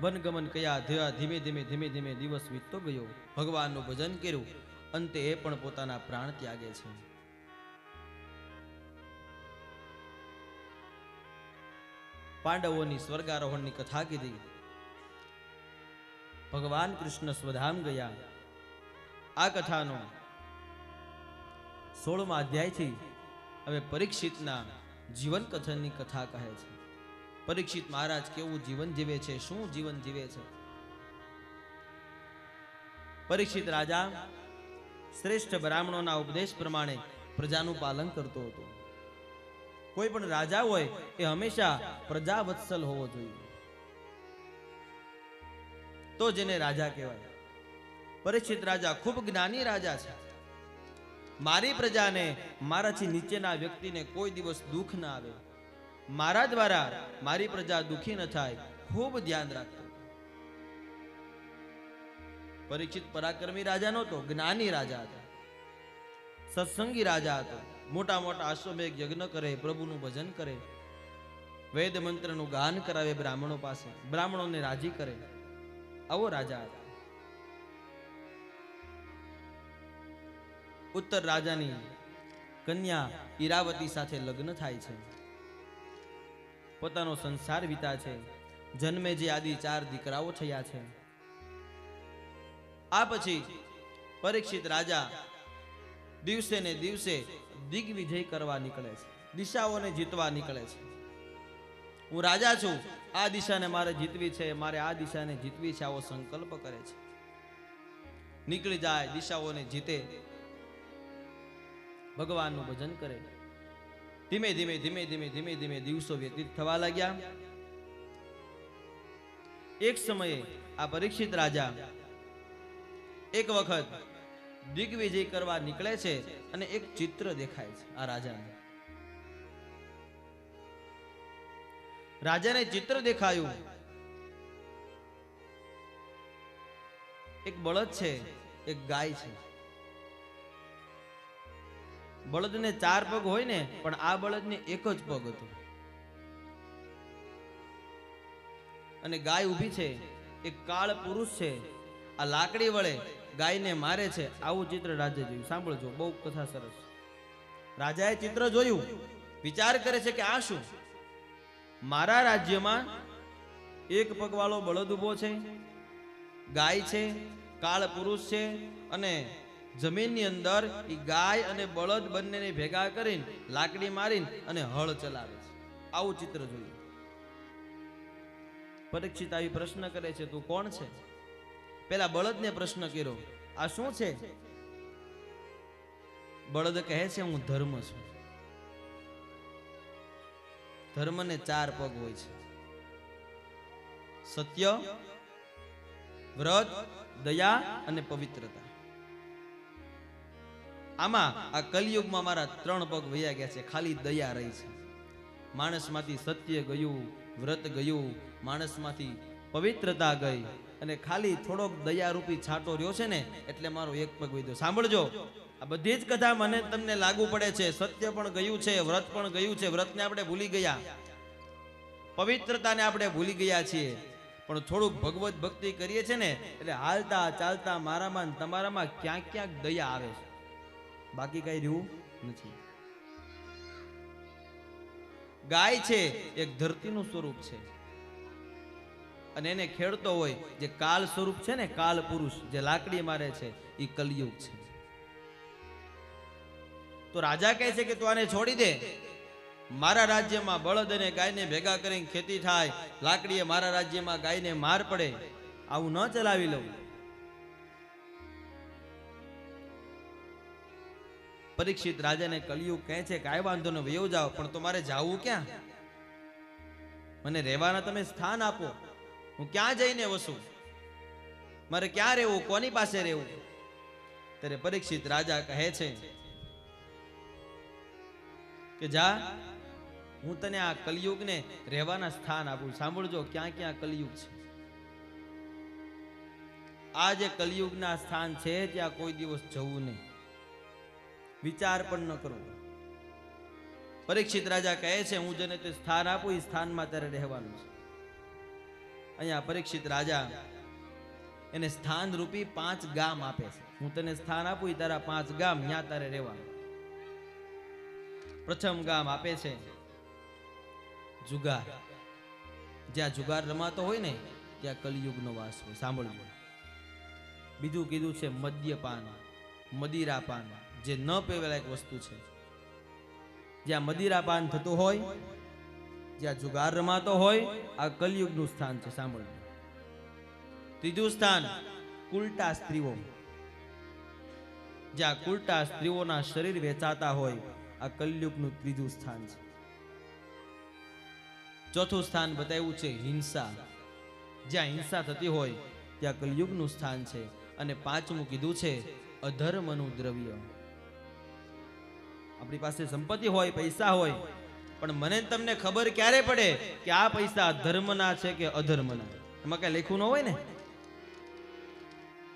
વનગમન કયા ધીમે ધીમે ધીમે ધીમે દિવસ વીતતો ગયો. ભગવાનનું ભજન કર્યું. અંતે એ પણ પોતાના પ્રાણ ત્યાગે છે. પાંડવોની સ્વર્ગારોહણની કથા કીધી. ભગવાન કૃષ્ણ સ્વધામ ગયા. આ કથાનો 16મા અધ્યાયથી હવે પરીક્ષિતના જીવન કથનની કથા કહે છે. પરીક્ષિત મહારાજ કેવું જીવન જીવે છે, શું જીવન જીવે છે. પરીક્ષિત રાજા શ્રેષ્ઠ બ્રાહ્મણોના ઉપદેશ પ્રમાણે પ્રજાનું પાલન કરતો હતો. કોઈ પણ રાજા હોય એ હંમેશા પ્રજાવત્સલ હોવો જોઈએ, તો જેને રાજા કહેવાય. પરીક્ષિત રાજા ખૂબ જ્ઞાની રાજા છે. મારી પ્રજાને, મારાથી નીચેના વ્યક્તિને કોઈ દિવસ દુઃખ ના આવે, મારા દ્વારા મારી પ્રજા દુઃખી ન થાય, ખૂબ ધ્યાન રાખતો. પરીક્ષિત પરાક્રમી રાજા નહોતો, જ્ઞાની રાજા હતો, સત્સંગી રાજા હતો. મોટા મોટા અશ્વમેઘ યજ્ઞ કરે, પ્રભુનું ભજન કરે, વેદ મંત્રનું ગાન કરાવે બ્રાહ્મણો પાસે, બ્રાહ્મણોને રાજી કરે. આવો રાજા હતો. ઉત્તર રાજાની કન્યા ઈરાવતી સાથે લગ્ન થાય છે. પોતાનો સંસાર વિતા છે. જન્મે જે આદિ 4 દીકરાઓ થયા છે. આ પછી પરીક્ષિત રાજા દિવસે ને દિવસે દિગ્વિજય કરવા નીકળે છે, દિશાઓને જીતવા નીકળે છે. હું રાજા છું, આ દિશાને મારે જીતવી છે, મારે આ દિશાને જીતવી છે, આવો સંકલ્પ કરે છે. નીકળી જાય, દિશાઓને જીતે, ભગવાનનું ભજન કરે. ધીમે ધીમે ધીમે ધીમે ધીમે ધીમે દિવસો વ્યતીત થવા લાગ્યા. એક સમયે આ પરીક્ષિત રાજા એક વખત દિગ્વિજય કરવા નીકળે છે અને એક ચિત્ર દેખાય છે આ રાજાને. રાજાને ચિત્ર દેખાયું. એક બળદ છે, એક ગાય છે. બળદને 4 પગ હોય ને, પણ આ બળદને એક જ પગ હતો. અને ગાય ઊભી છે. એક કાળ પુરુષ છે, આ લાકડી વડે ગાયને મારે છે. આવું ચિત્ર રાજા જોયું. સાંભળજો, બહુ કથા સરસ. રાજાએ ચિત્ર જોયું, વિચાર કરે છે કે આ શું? મારા રાજ્યમાં એક પગવાળો બળદ ઊભો છે, ગાય છે, કાળ પુરુષ છે, અને જમીનની અંદર એ ગાય અને બળદ બંનેને ભેગા કરીને લાકડી મારીને અને હળ ચલાવે છે. આવું ચિત્ર જોયું. પરીક્ષિત આવી પ્રશ્ન કરે છે, તું કોણ છે? પેલા બળદને પ્રશ્ન કર્યો, આ શું છે? બળદ કહે છે, હું ધર્મ છું. ધર્મને 4 પગ હોય છે: સત્ય, વ્રત, દયા અને પવિત્રતા. આમાં આ કલિયુગમાં મારા 3 પગ વયા ગયા છે, ખાલી દયા રહી છે. માણસમાંથી સત્ય ગયું, વ્રત ગયું, માણસમાંથી પવિત્રતા ગઈ, અને ખાલી થોડોક દયારૂપી છાંટો રહ્યો છે ને, એટલે મારો 1 પગ વધ્યો. સાંભળજો, આ બધી જ કથા મને તમને લાગુ પડે છે. સત્ય પણ ગયું છે, વ્રત પણ ગયું છે. વ્રતને આપણે ભૂલી ગયા, પવિત્રતાને આપણે ભૂલી ગયા છીએ, પણ થોડુંક ભગવત ભક્તિ કરીએ છે ને, એટલે હાલતા ચાલતા મારામાં તમારામાં ક્યાંક ક્યાંક દયા આવે છે, બાકી કઈ રહ્યું નથી. ગાય છે એક ધરતીનું સ્વરૂપ છે, અને એને ખેડતો હોય જે કાળ સ્વરૂપ છે ને, કાળ પુરુષ જે લાકડી મારે છે, એ કલયુગ છે. તો રાજા કહે છે કે તું આને છોડી દે. મારા રાજ્યમાં બળદ અને ગાયને ભેગા કરીને ખેતી થાય, લાકડીએ મારા રાજ્યમાં ગાયને માર પડે, આવું ન ચલાવી લઉં. પરીક્ષિત રાજાને કલયુગ કહે છે કે કાંઈ વાંધો ન, વયો જાઓ, પણ તમારે જાવું ક્યાં? મને રહેવાના તમે સ્થાન આપો, હું ક્યાં જઈને વસું? મારે ક્યાં રહેવું? કોની પાસે રહેવું? ત્યારે પરીક્ષિત રાજા કહે છે કે જા, હું તને આ કલિયુગને રહેવાના સ્થાન આપું. સાંભળજો ક્યાં ક્યાં કલિયુગ છે. આ જે કલિયુગના સ્થાન છે ત્યાં કોઈ દિવસ જવું નહીં, વિચાર પણ ન કરવો. પરીક્ષિત રાજા કહે છે હું જેને તે સ્થાન આપું એ સ્થાનમાં તારે રહેવાનું છે. અહીંયા પરીક્ષિત રાજા એને સ્થાન રૂપી 5 ગામ આપે છે. હું તને સ્થાન આપું એ તારા 5 ગામ, ત્યાં તારે રહેવાનું. પ્રથમ ગામ આપે છે જુગાર. જ્યાં જુગાર રમાતો હોય ને ત્યાં કલિયુગનો વાસ હોય. સાંભળજો. બીજું કીધું છે મદ્યપાન, મદિરાપાન, જે ન પીવેલા એક વસ્તુ છે. જ્યાં મદિરાપાન થતું હોય, જ્યાં જુગાર રમાતો હોય, આ કલિયુગનું સ્થાન છે. સાંભળજો. ત્રીજું સ્થાન કુલટા સ્ત્રીઓ. જ્યાં કુલટા સ્ત્રીઓના શરીર વેચાતા હોય, આ કલિયુગનું ત્રીજું સ્થાન છે. ચોથું સ્થાન બતાવ્યું છે હિંસા. જ્યાં હિંસા થતી હોય ત્યાં કલિયુગનું સ્થાન છે. અને પાંચમું કીધું છે અધર્મનું દ્રવ્ય. આપણી પાસે સંપત્તિ હોય, પૈસા હોય, પણ મને તમને ખબર ક્યારે પડે કે આ પૈસા ધર્મના છે કે અધર્મના? એમાં કઈ લખ્યું ન હોય ને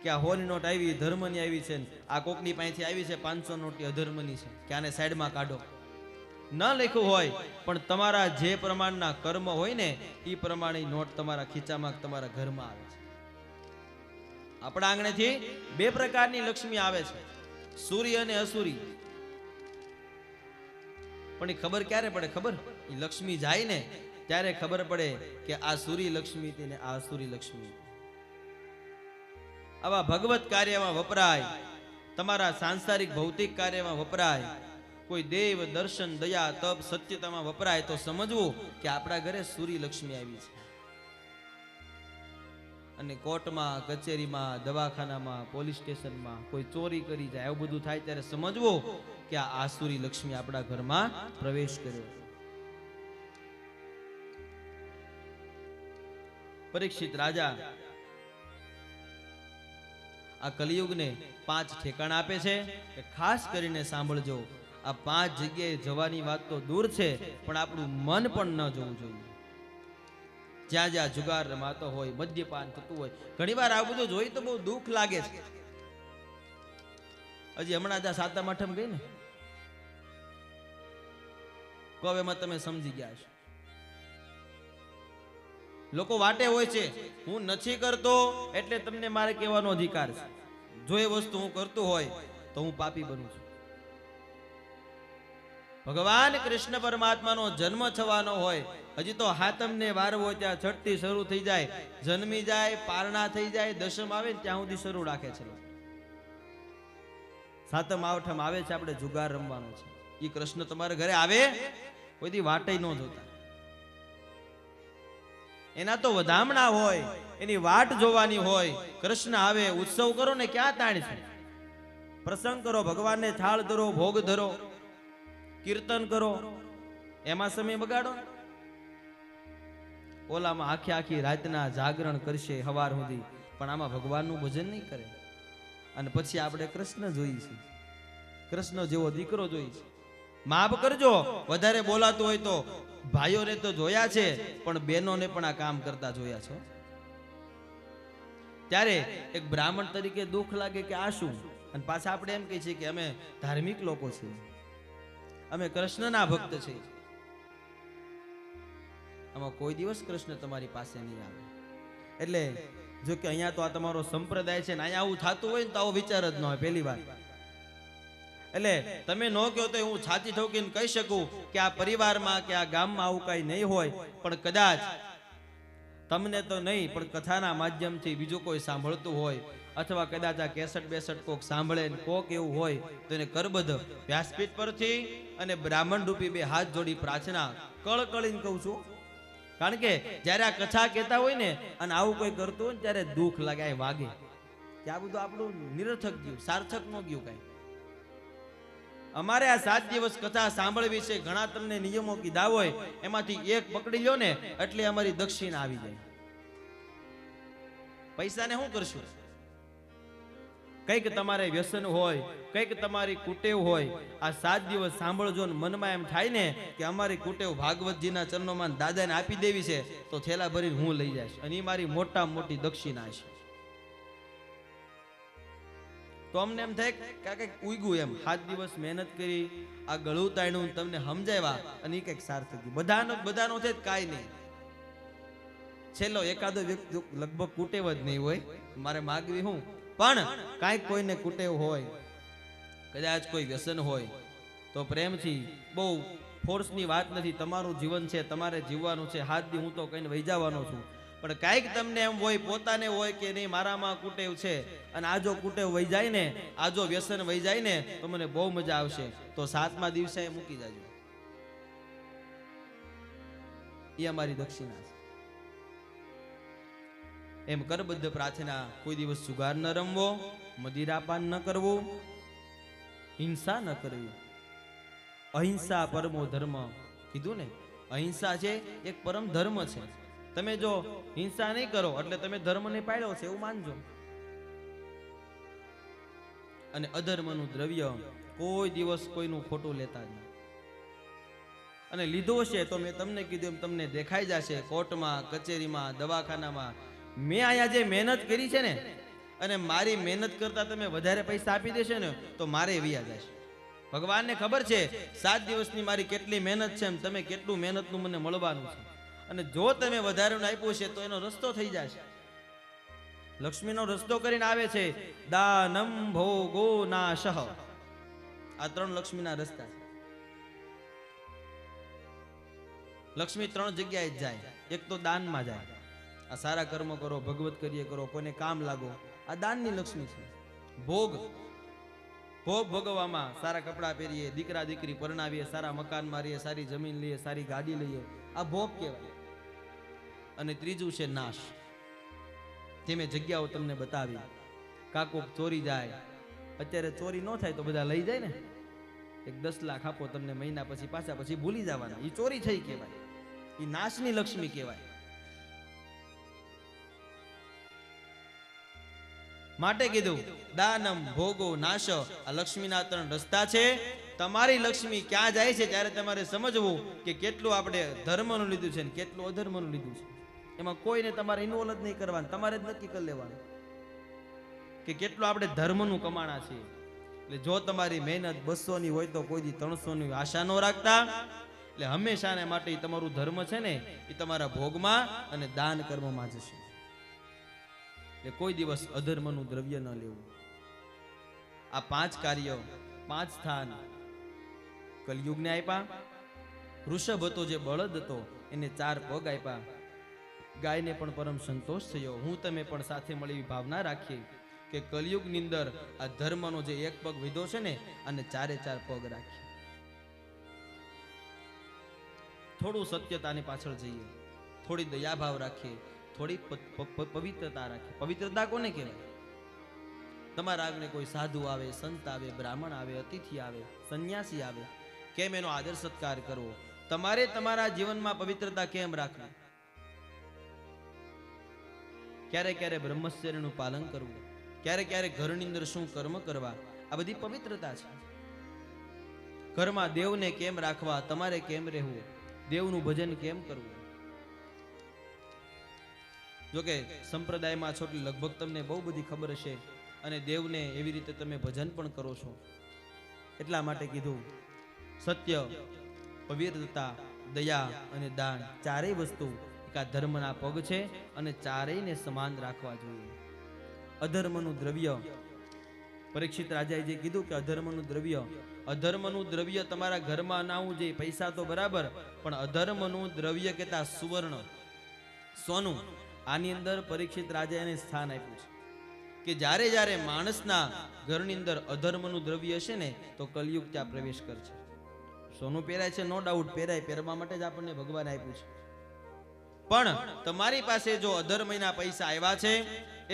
કે આ 100 ની નોટ આવી ધર્મની આવી છે, આ કોકની પાસેથી આવી છે 500 નોટ અધર્મની છે, કે આને સાઈડમાં કાઢો. ન લખ્યું હોય પણ તમારા જે પ્રમાણના કર્મ હોય ને એ પ્રમાણે નોટ તમારા ખીચામાં, તમારા ઘરમાં આવે છે. આપણા આંગણેથી 2 પ્રકારની લક્ષ્મી આવે છે, સૂરી અને અસુરી. પણ એ ખબર ક્યારે પડે? ખબર એ લક્ષ્મી જાય ને ત્યારે ખબર પડે કે આ સૂરી લક્ષ્મી હતી ને આ અસુરી લક્ષ્મી. આવા ભગવત કાર્યમાં વપરાય, તમારા સાંસારિક ભૌતિક કાર્યમાં વપરાય, કોઈ દેવ દર્શન દયા તપ સત્યતામાં વપરાય તો સમજવું કે આપણા ઘરે સૂરી લક્ષ્મી આવી છે. અને કોર્ટમાં, કચેરીમાં, દવાખાનામાં, પોલીસ સ્ટેશનમાં કોઈ ચોરી કરી જાય, આવું બધું થાય ત્યારે સમજવું કે આ આસુરી લક્ષ્મી આપણા ઘરમાં પ્રવેશ કર્યો. પરીક્ષિત રાજા આ કલિયુગને 5 ઠેકાણા આપે છે કે ખાસ કરીને સાંભળજો. આ 5 જગ્યાએ જવાની વાત તો દૂર છે, પણ આપણું મન પણ ન જવું જોઈએ. જ્યાં જ્યાં જુગાર રમાતો હોય, મદ્યપાન થતું હોય, ઘણીવાર આ બધું જોઈ તો બહુ દુઃખ લાગે છે. હજી હમણાં ત્યાં 7મ 8મ ગઈ ને, કહો એમાં તમે સમજી ગયા છો. લોકો વાટે હોય છે, હું નથી કરતો એટલે તમને મારે કહેવાનો અધિકાર છે. જો એ વસ્તુ હું કરતો હોય તો હું પાપી બનું છું. ભગવાન કૃષ્ણ પરમાત્માનો જન્મ થવાનો હોય, હજી તો હાતમને વાર હોય ત્યાં છઠથી શરૂ થઈ જાય, જન્મી જાય, પારણા થઈ જાય, દશમ આવે ને ત્યાં સુધી શરૂ રાખે છે. 7મ 8મ આવે છે, આપણે જુગાર રમવાનો છે. એ કૃષ્ણ તમારા ઘરે આવે કોઈથી વાટે ન જોતા. એના તો વધામણા હોય, એની વાટ જોવાની હોય. કૃષ્ણ આવે, ઉત્સવ કરો ને ક્યાં તાણ છે? પ્રસંગ કરો, ભગવાનને થાળ ધરો, ભોગ ધરો, કીર્તન કરો, એમાં સમય બગાડો. ઓલામાં આખી રાતના જાગરણ કરશે સવાર સુધી, પણ આમાં ભગવાનનું ભજન નહીં કરે. અને પછી આપણે કૃષ્ણ જોઈએ છે, કૃષ્ણ જેવો દીકરો જોઈએ છે. માફ કરજો, વધારે બોલાતું હોય તો ભાઈઓને તો જોયા છે, પણ બહેનોને પણ આ કામ કરતા જોયા છે. ત્યારે એક બ્રાહ્મણ તરીકે દુઃખ લાગે કે આ શું? અને પાછા આપણે એમ કહીએ છીએ કે અમે ધાર્મિક લોકો છીએ, અમે કૃષ્ણના ભક્ત છીએ. આમાં કોઈ દિવસ કૃષ્ણ તમારી પાસે નહીં આવે. એટલે જો કે અહીંયા તો આ તમારો સંપ્રદાય છે ને, અહીંયા આવું થતું હોય ને તો આવો વિચાર જ ન હોય પહેલી વાર. એટલે તમે ન કહો તો હું છાતી ઠોકીને કહી શકું કે આ પરિવારમાં કે આ ગામમાં આવું કઈ નહીં હોય, પણ કદાચ તમને તો નહીં પણ કથાના માધ્યમથી બીજું કોઈ સાંભળતું હોય, અથવા કદાચ આ કેસેટ બેસેટ કોક સાંભળે ને કોક એવું હોય તો એને કરબદ્ધ વ્યાસપીઠ પરથી અને બ્રાહ્મણ રૂપી 2 હાથ જોડી પ્રાર્થના કળકળીને કહું છું. કારણ કે જ્યારે આ કથા કહેતા હોય ને અને આવું કોઈ કરતું હોય ને ત્યારે દુઃખ લાગે, વાગે કે આ બધું આપણું નિરર્થક ગયું, સાર્થક ન ગયું કઈ. અમારે આ 7 દિવસ કથા સાંભળવી છે, ઘણા તમને નિયમો કીધા હોય, એમાંથી એક પકડી લો ને એટલે અમારી દક્ષિણા આવી જાય. પૈસાને શું કરશું? કંઈક તમારે વ્યસન હોય, કંઈક તમારી કુટેવ હોય, આ 7 દિવસ સાંભળજો ને મનમાં એમ થાય ને કે અમારી કુટેવ ભાગવતજીના ચરણોમાં દાદાને આપી દેવી છે, તો થેલા ભરીને હું લઈ જઈશ અને એ મારી મોટામાં મોટી દક્ષિણા છે. તો અમને એમ થાય કે કંઈક ઉગ્યું એમ. 7 દિવસ મહેનત કરી, આ ગળું તાણ્યું, તમને સમજાવ્યા અને એ કંઈક સાર્થક થયું. બધાનો છે કાંઈ નહીં. છેલ્લો એકાદો વ્યક્તિ લગભગ કુટેવ જ નહીં હોય, મારે માગવી હું, પણ કાંઈક કોઈને કુટેવ હોય, કદાચ કોઈ વ્યસન હોય, તો પ્રેમથી, બહુ ફોર્સની વાત નથી, તમારું જીવન છે, તમારે જીવવાનું છે, 7 દી હું તો કહીને વહી જવાનો છું, પણ કાંઈક તમને એમ હોય, પોતાને હોય કે નહીં મારામાં કુટેવ છે, અને આ જો કુટેવ વહી જાય ને, આ જો વ્યસન વહી જાય ને, તો મને બહુ મજા આવશે, તો 7મા દિવસે મૂકી જાજો. એ અમારી દક્ષિણા છે. એમ કરબદ્ધ પ્રાર્થના. કોઈ દિવસ સુગાર ન રમવો, મદિરાપાન ન કરવું, હિંસા ન કરવી. અહિંસા પરમો ધર્મ કીધું ને, અહિંસા છે એક પરમ ધર્મ છે. તમે જો હિંસા નહીં કરો એટલે તમે ધર્મને પાળ્યો છે એવું માનજો. અને અધર્મનું દ્રવ્ય કોઈ દિવસ કોઈનું ખોટું લેતા જ નહીં. અને લીધો છે તો મેં તમને કીધું એમ તમને દેખાઈ જશે કોર્ટમાં, કચેરીમાં, દવાખાનામાં. મેં અહીંયા જે મહેનત કરી છે ને, અને મારી મહેનત કરતા તમે વધારે પૈસા આપી દેશો ને, તો મારે વ્યાજ જશે. ભગવાનને ખબર છે 7 દિવસની મારી કેટલી મહેનત છે, તમે કેટલું મહેનતનું મને મળવાનું છે. અને જો તમે વધારેનું આપ્યું છે તો એનો રસ્તો થઈ જશે. લક્ષ્મીનો રસ્તો કરીને આવે છે. દાનમ ભોગો નાશઃ, આ 3 લક્ષ્મીના રસ્તા છે. લક્ષ્મી 3 જગ્યાએ જ જાય. એક તો દાનમાં જાય, આ સારા કર્મ કરો, ભગવત કરીએ કરો, કોઈને કામ લાગો, આ દાનની લક્ષ્મી છે. ભોગ, ભોગ ભોગવવામાં, સારા કપડાં પહેરીએ, દીકરા દીકરી પરણાવીએ, સારા મકાન મારીએ, સારી જમીન લઈએ, સારી ગાડી લઈએ, આ ભોગ કહેવાય. અને ત્રીજું છે નાશ. જે મેં જગ્યાઓ તમને બતાવી. કાકોક ચોરી જાય, અત્યારે ચોરી ન થાય તો બધા લઈ જાય ને, એક 10 લાખ આપો તમને, મહિના પછી પાછા પછી ભૂલી જવાના, એ ચોરી થઈ કહેવાય, એ નાશની લક્ષ્મી કહેવાય. માટે કીધું દાનમ ભોગો નાશ, આ લક્ષ્મીના 3 રસ્તા છે. તમારી લક્ષ્મી ક્યાં જાય છે ત્યારે તમારે સમજવું કે કેટલું આપણે ધર્મનું લીધું છે ને કેટલું અધર્મનું લીધું છે. એમાં કોઈને તમારે ઇન્વોલ્વ જ નહીં કરવાનું, તમારે જ નક્કી કરી લેવાનું કે કેટલું આપણે ધર્મનું કમાણા છે. એટલે જો તમારી મહેનત 200 ની હોય તો કોઈ દી 300 ની આશા ન રાખતા. એટલે હંમેશાને માટે તમારું ધર્મ છે ને, એ તમારા ભોગમાં અને દાન કર્મમાં જશે. એટલે કોઈ દિવસ અધર્મનું દ્રવ્ય ન લેવું. આ 5 કાર્યો, 5 સ્થાન કલયુગને આપ્યા. વૃષભ હતો જે બળદ હતો, એને 4 પગ આપ્યા. ગાયને પણ પરમ સંતોષ થયો. હું તમે પણ સાથે મળી ભાવના રાખીએ કે કલયુગની અંદર આ ધર્મનો જે 1 પગ વિધો છે ને, અને 4 પગ રાખીએ. થોડું સત્યતાની પાછળ જઈએ, થોડી દયાભાવ રાખીએ, થોડી પવિત્રતા રાખીએ. પવિત્રતા કોને કહેવાય? તમારા આગળ કોઈ સાધુ આવે, સંત આવે, બ્રાહ્મણ આવે, અતિથિ આવે, સંન્યાસી આવે, કેમ એનો આદર સત્કાર કરવો? તમારે તમારા જીવનમાં પવિત્રતા કેમ રાખવી? ક્યારે ક્યારે બ્રહ્મચર્યનું પાલન કરવું, ક્યારે ક્યારે ઘરની અંદર શું કર્મ કરવા, આ બધી પવિત્રતા છે. ઘરમાં દેવને કેમ રાખવા, તમારે કેમ રહેવું, દેવનું ભજન કેમ કરવું. જોકે સંપ્રદાયમાં છો એટલે લગભગ તમને બહુ બધી ખબર હશે, અને દેવને એવી રીતે તમે ભજન પણ કરો છો. એટલા માટે કીધું સત્ય, પવિત્રતા, દયા અને દાન, 4 વસ્તુ આ ધર્મના પગ છે, અને 4ને સમાન રાખવા જોઈએ. અધર્મનું દ્રવ્ય, પરીક્ષિત રાજાએ જે કીધું કે અધર્મનું દ્રવ્ય તમારા ઘરમાં ના આવવું જોઈએ. પૈસા તો બરાબર, પણ અધર્મનું દ્રવ્ય કહેતા સુવર્ણ, સોનું, આની અંદર પરીક્ષિત રાજાએ એને સ્થાન આપ્યું છે કે જ્યારે જ્યારે માણસના ઘરની અંદર અધર્મનું દ્રવ્ય હશે ને, તો કલયુગ ત્યાં પ્રવેશ કરશે. સોનું પહેરાય છે, નો ડાઉટ પહેરાય, પહેરવા માટે જ આપણને ભગવાન આપ્યું છે. પણ તમારી પાસે જો અધર્મના પૈસા આવ્યા છે,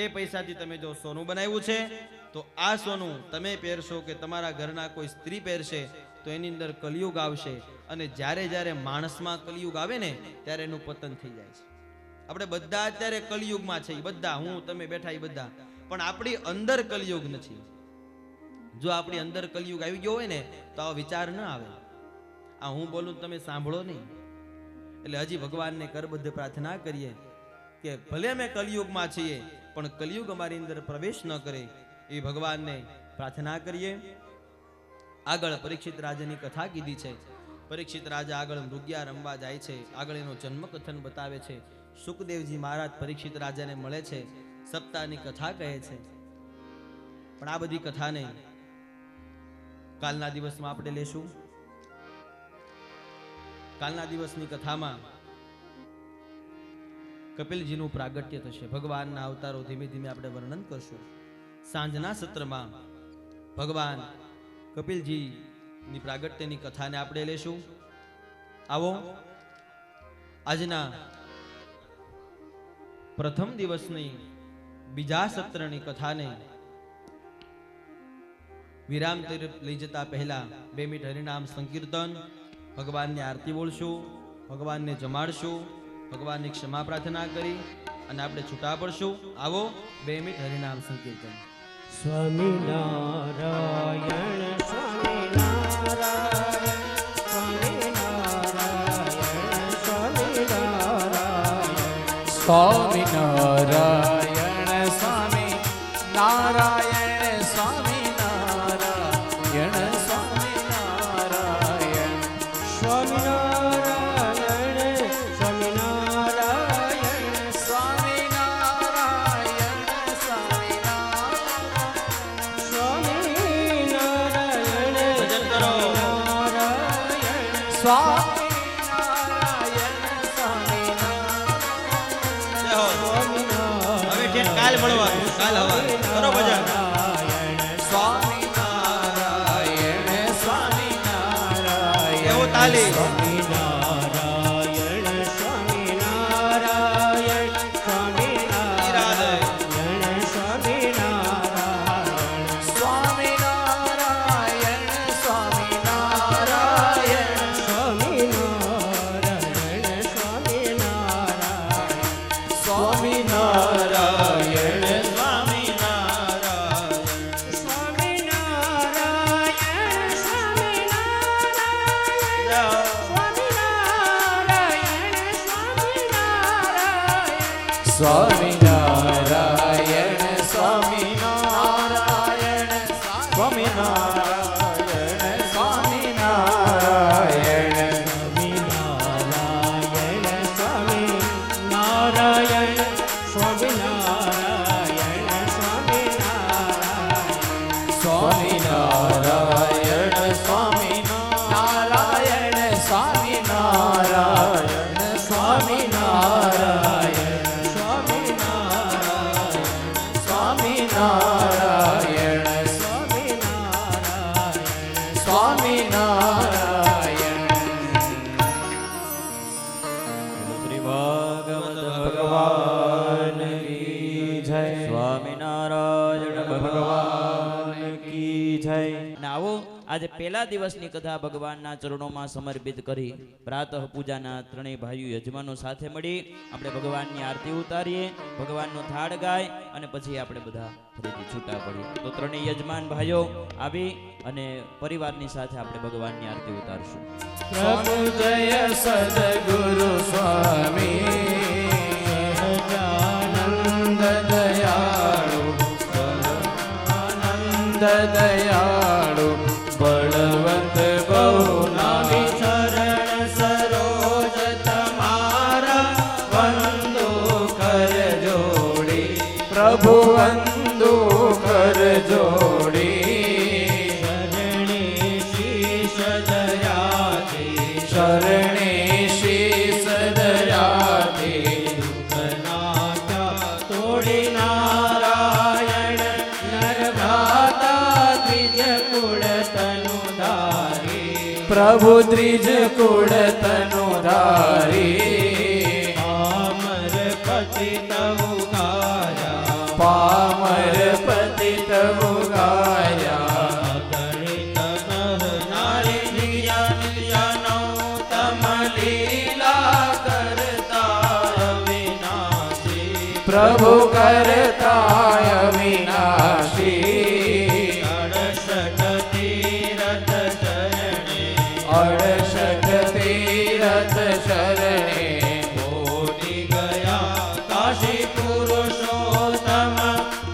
એ પૈસાથી તમે જો સોનું બનાવ્યું છે, તો આ સોનું તમે પહેરશો કે તમારા ઘરના કોઈ સ્ત્રી પહેરશે, તો એની અંદર કલયુગ આવશે. અને જ્યારે જ્યારે માણસમાં કલયુગ આવે ને, ત્યારે એનું પતન થઈ જાય છે. આપણે બધા અત્યારે કલયુગમાં છે, બધા, હું તમે બેઠા એ બધા, પણ પણ આપણી અંદર કલયુગ નથી. જો આપણી અંદર કલયુગ આવી ગયો હોય ને તો આવો વિચાર ન આવે. આ હું બોલું તમે સાંભળો નહીં. એટલે હજી ભગવાનને કરબદ્ધ પ્રાર્થના કરીએ કે ભલે અમે કલયુગમાં છીએ પણ કલયુગ અમારી અંદર પ્રવેશ ન કરે એ ભગવાનને પ્રાર્થના કરીએ. આગળ પરીક્ષિત રાજાની કથા કીધી છે. પરીક્ષિત રાજા આગળ મૃગ્યા રમવા જાય છે. આગળ એનો જન્મ કથન બતાવે છે. સુખદેવજી મહારાજ પરીક્ષિત રાજાને મળે છે, સપ્તાહની કથા કહે છે. પણ આ બધી કથાને કાલના દિવસમાં આપણે લેશું. કાલના દિવસની કથામાં કપિલજીનું પ્રાગટ્ય થશે. ભગવાનના અવતારો ધીમે ધીમે આપણે વર્ણન કરશું. સાંજના સત્રમાં ભગવાન કપિલજીની પ્રાગટ્યની કથાને આપણે લેશું. આવો આજના પ્રથમ દિવસની બીજા સત્રની કથાને વિરામ તરફ લઈ જતા પહેલા 2 મિનિટ હરિનામ સંકીર્તન, ભગવાનની આરતી બોલશું, ભગવાનને જમાડશું, ભગવાનની ક્ષમા પ્રાર્થના કરી અને આપણે છૂટા પડશું. આવો 2 મિનિટ હરિનામ સંકીર્તન. સ્વામિનારાયણ સ્વામિનારાયણ સ્વામિનારાયણ સ્વામિનારાયણ સ્વામિનારાયણ સ્વામી નારાયણ સ્વામિનારાયણ સ્વામિનારાયણ સ્વામિનારાયણ સ્વામિનારાયણ સ્વામિનારાયણ સ્વામિનારાયણ ભજન કરો. સ્વામિનારાયણ સ્વામિનારાયણ જય હો. હવે ઠેઠ કાલ મળવાનું, કાલ હવારે કરો ભજન. સ્વામિનારાયણ સ્વામિનારાયણ એવો તાલી. સ્વામિનારાયણ સ્વામિનારાયણ સ્વામિનારાયણ સ્વામિનારાયણ સ્વામિનારાયણ સ્વામિનારાયણ સ્વામિનારાયણ સ્વામિનારાયણ સ્વામિનારાયણ સ્વામિનારાયણ સ્વામિનારાયણ સ્વામિનારાયણ સ્વામિનારાયણ સ્વામિનારાયણ સ્વામિનારાયણ સ્વામિનારાયણ સ્વામિનારાયણ સ્વામિનારાયણ સ્વામિનારાયણ શ્રી ભાગવત ભગવાન કી જય સ્વામિનારાયણ ભગવાન કી જય. અને આવો આજે પહેલા દિવસની કથા ભગવાનના ચરણોમાં સમર્પિત કરી પ્રાતઃ પૂજાના ત્રણેય ભાઈઓ યજમાનો સાથે મળી આપણે ભગવાનની આરતી ઉતારીએ, ભગવાનનો થાળ ગાય અને પછી આપણે બધા ફરીથી છૂટા પડીએ. તો ત્રણેય યજમાન ભાઈઓ આવી અને પરિવારની સાથે આપણે ભગવાનની આરતી ઉતારશું. પ્રભુ જય સદગુરુ સ્વામી સહજાનંદ દયાળુ આનંદ દયાળુ બળવંત બહુ નામી શરણ સરોજ તમારા વંદો કર જોડી પ્રભુ વંદો કર જોડી શરણે શીશ દયાથી તોડી નારાયણ નરભાતા દ્વિજ કુળ તનુ ધારી પ્રભુ દ્વિજ કુળ તનુ ધારી પામર પતિ તવુ ગાયા પામર પતિ તવુ ગાયા પ્રભુ કરતાય વિનાશી અડસઠ તીરથ ચરણે 68 તીરથ શરણે મોદી ગયા કાશી પુરુષોત્તમ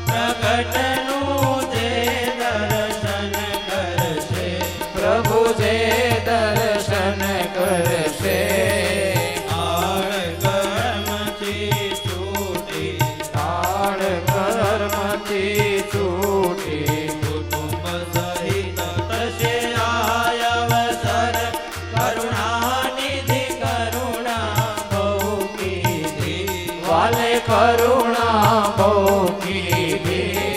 પ્રગટનું જે દર્શન કરશે પ્રભુ જે દર્શન કરશે આળ કર્મથી છૂટી તાળ કર્મથી છૂટી કુટુંબ સહિત થશે આય અવસર કરુણાનિધિ કરુણા બહુ કીધી વાલે કરુણા બહુ કીધી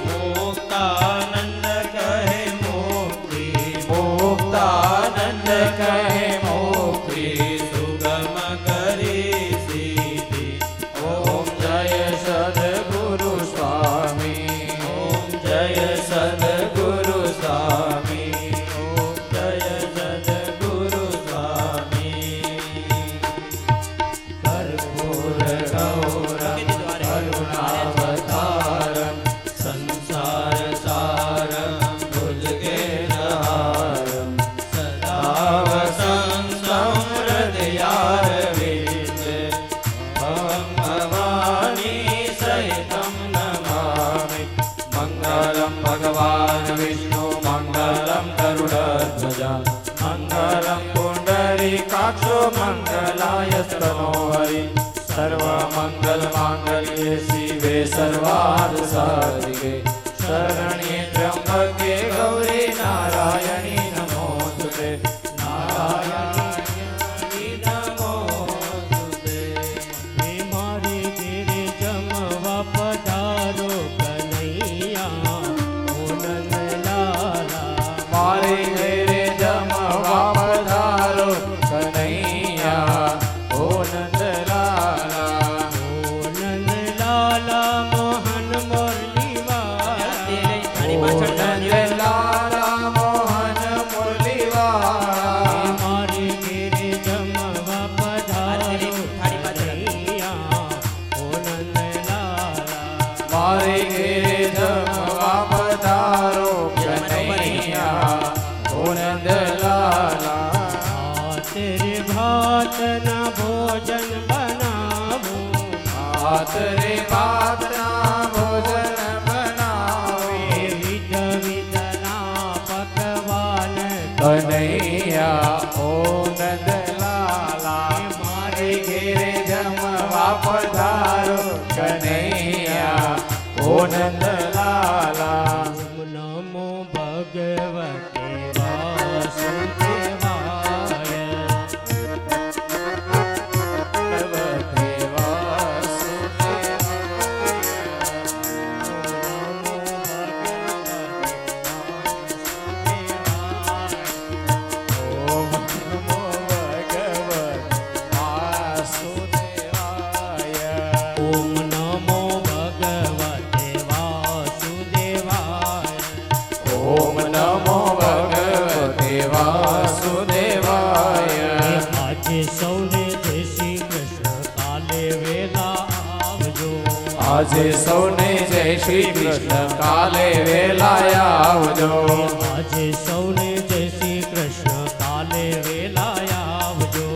મુક્તાનંદ કહે મુક્તિ મુક્તાનંદ કહે મુક્તિ સુગમ કરી સીધી ઓમ જય સદગુરુ સ્વામી ઓમ જય સદગુરુ સ્વામી ઓમ જય સદગુરુ સ્વામી કર્પૂર ગૌરમ કરુણાવતારમ સંસાર સારમ ભુજગેરહારમ સદા વસંતમ હૃદયારવિંદ ભવં ભવાની સહિતમ નમામિ મંગલમ ભગવાન વિષ્ણુ મંગલમ ગરુડધ્વજા મંગલમ પુંડરીકાક્ષો મંગલાય તનોહરિ સર્વ મંગલ માંગલ્યે શિવે સર્વાર્થ સાધિકે શરણ્યે ત્ર્યંબકે ગૌરી નારાયણી નમોસ્તુતે નારાયણી નમોસ્તુતે હે મારી ઘેરે જમવા પધારો કનૈયા ઓ નંદલાલા મારે ઘેરે જમવા પધારો કનૈયા ઓ નંદલાલા ઓ નંદલાલા મોહન મુરલીવાલા ઓ નંદલાલા મોહન હે મુરલીવાળા મારી ઘેરે જમવા પધારો કનૈયા ઓ નંદલાલા મારે ઘેરે જમવા પધારો કનૈયા ઓ નંદલાલા આ તેરે ભાતના ભોજન બનાવું હાથ રે ભાતના ભોજન બનાવી વિધ વિધના પકવાન કનૈયા ઓ નંદલાલા મારે ઘેરે જમવા પધારો કનૈયા ઓ નંદલાલા નમો ભગવતે વાસુદેવાય ભગવતે ઓમ નમો ભગવતે વાસુદેવાય ઓમ નમો ભગવતે વાસુદેવાય ઓમ નમો ભગવતે વાસુદેવાય આજે સૌને જય શ્રી કૃષ્ણ કાલે વેલા આવજો આજે સૌને જય શ્રી કૃષ્ણ કાલે વેલાય આવજો આજે સૌને જય શ્રી કૃષ્ણ કાલે વેલા આવજો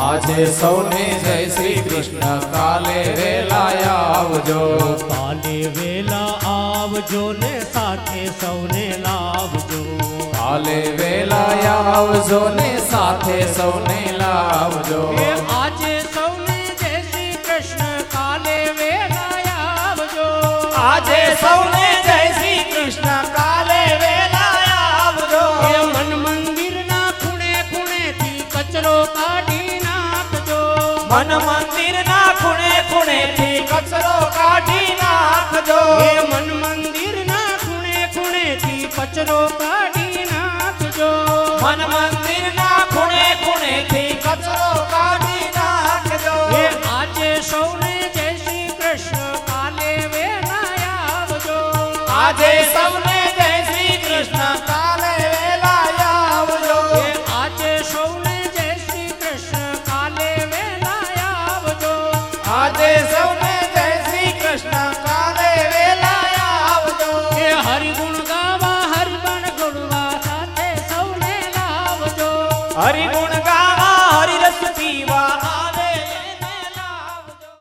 આજે સૌને જય શ્રી કૃષ્ણ કાલે વેલાય આવજો કાલે વેલા આવજો ને સાથે સૌને લાવજો કાલે વેલાય આવજો ને સાથે સૌને લાવજો આજે સૌને જય શ્રી કૃષ્ણ કાલે વેલા આવજો આજે સૌને જય શ્રી કૃષ્ણ કાલે વેલાય આવજો મન મંદિરના ખૂણે ખૂણેથી કચરો કાઢી નાખજો મન મંદિરના ખૂણે ખૂણેથી કચરો કાઢી નાખજો હે મન મંદિરના ખૂણે ખૂણેથી કચરો કાઢી નાખજો મન મંદિરના ખૂણે ખૂણેથી કચરો કાઢી નાખજો હે આજે સૌને જય શ્રી કૃષ્ણ કાલે વેલા આવજો આજે સૌને જય શ્રી કૃષ્ણ કાલે વેલાય આવજો હે આજે સૌને જય શ્રી કૃષ્ણ કાલે વેલા આવજો આજે સૌને જય શ્રી હરિગુણ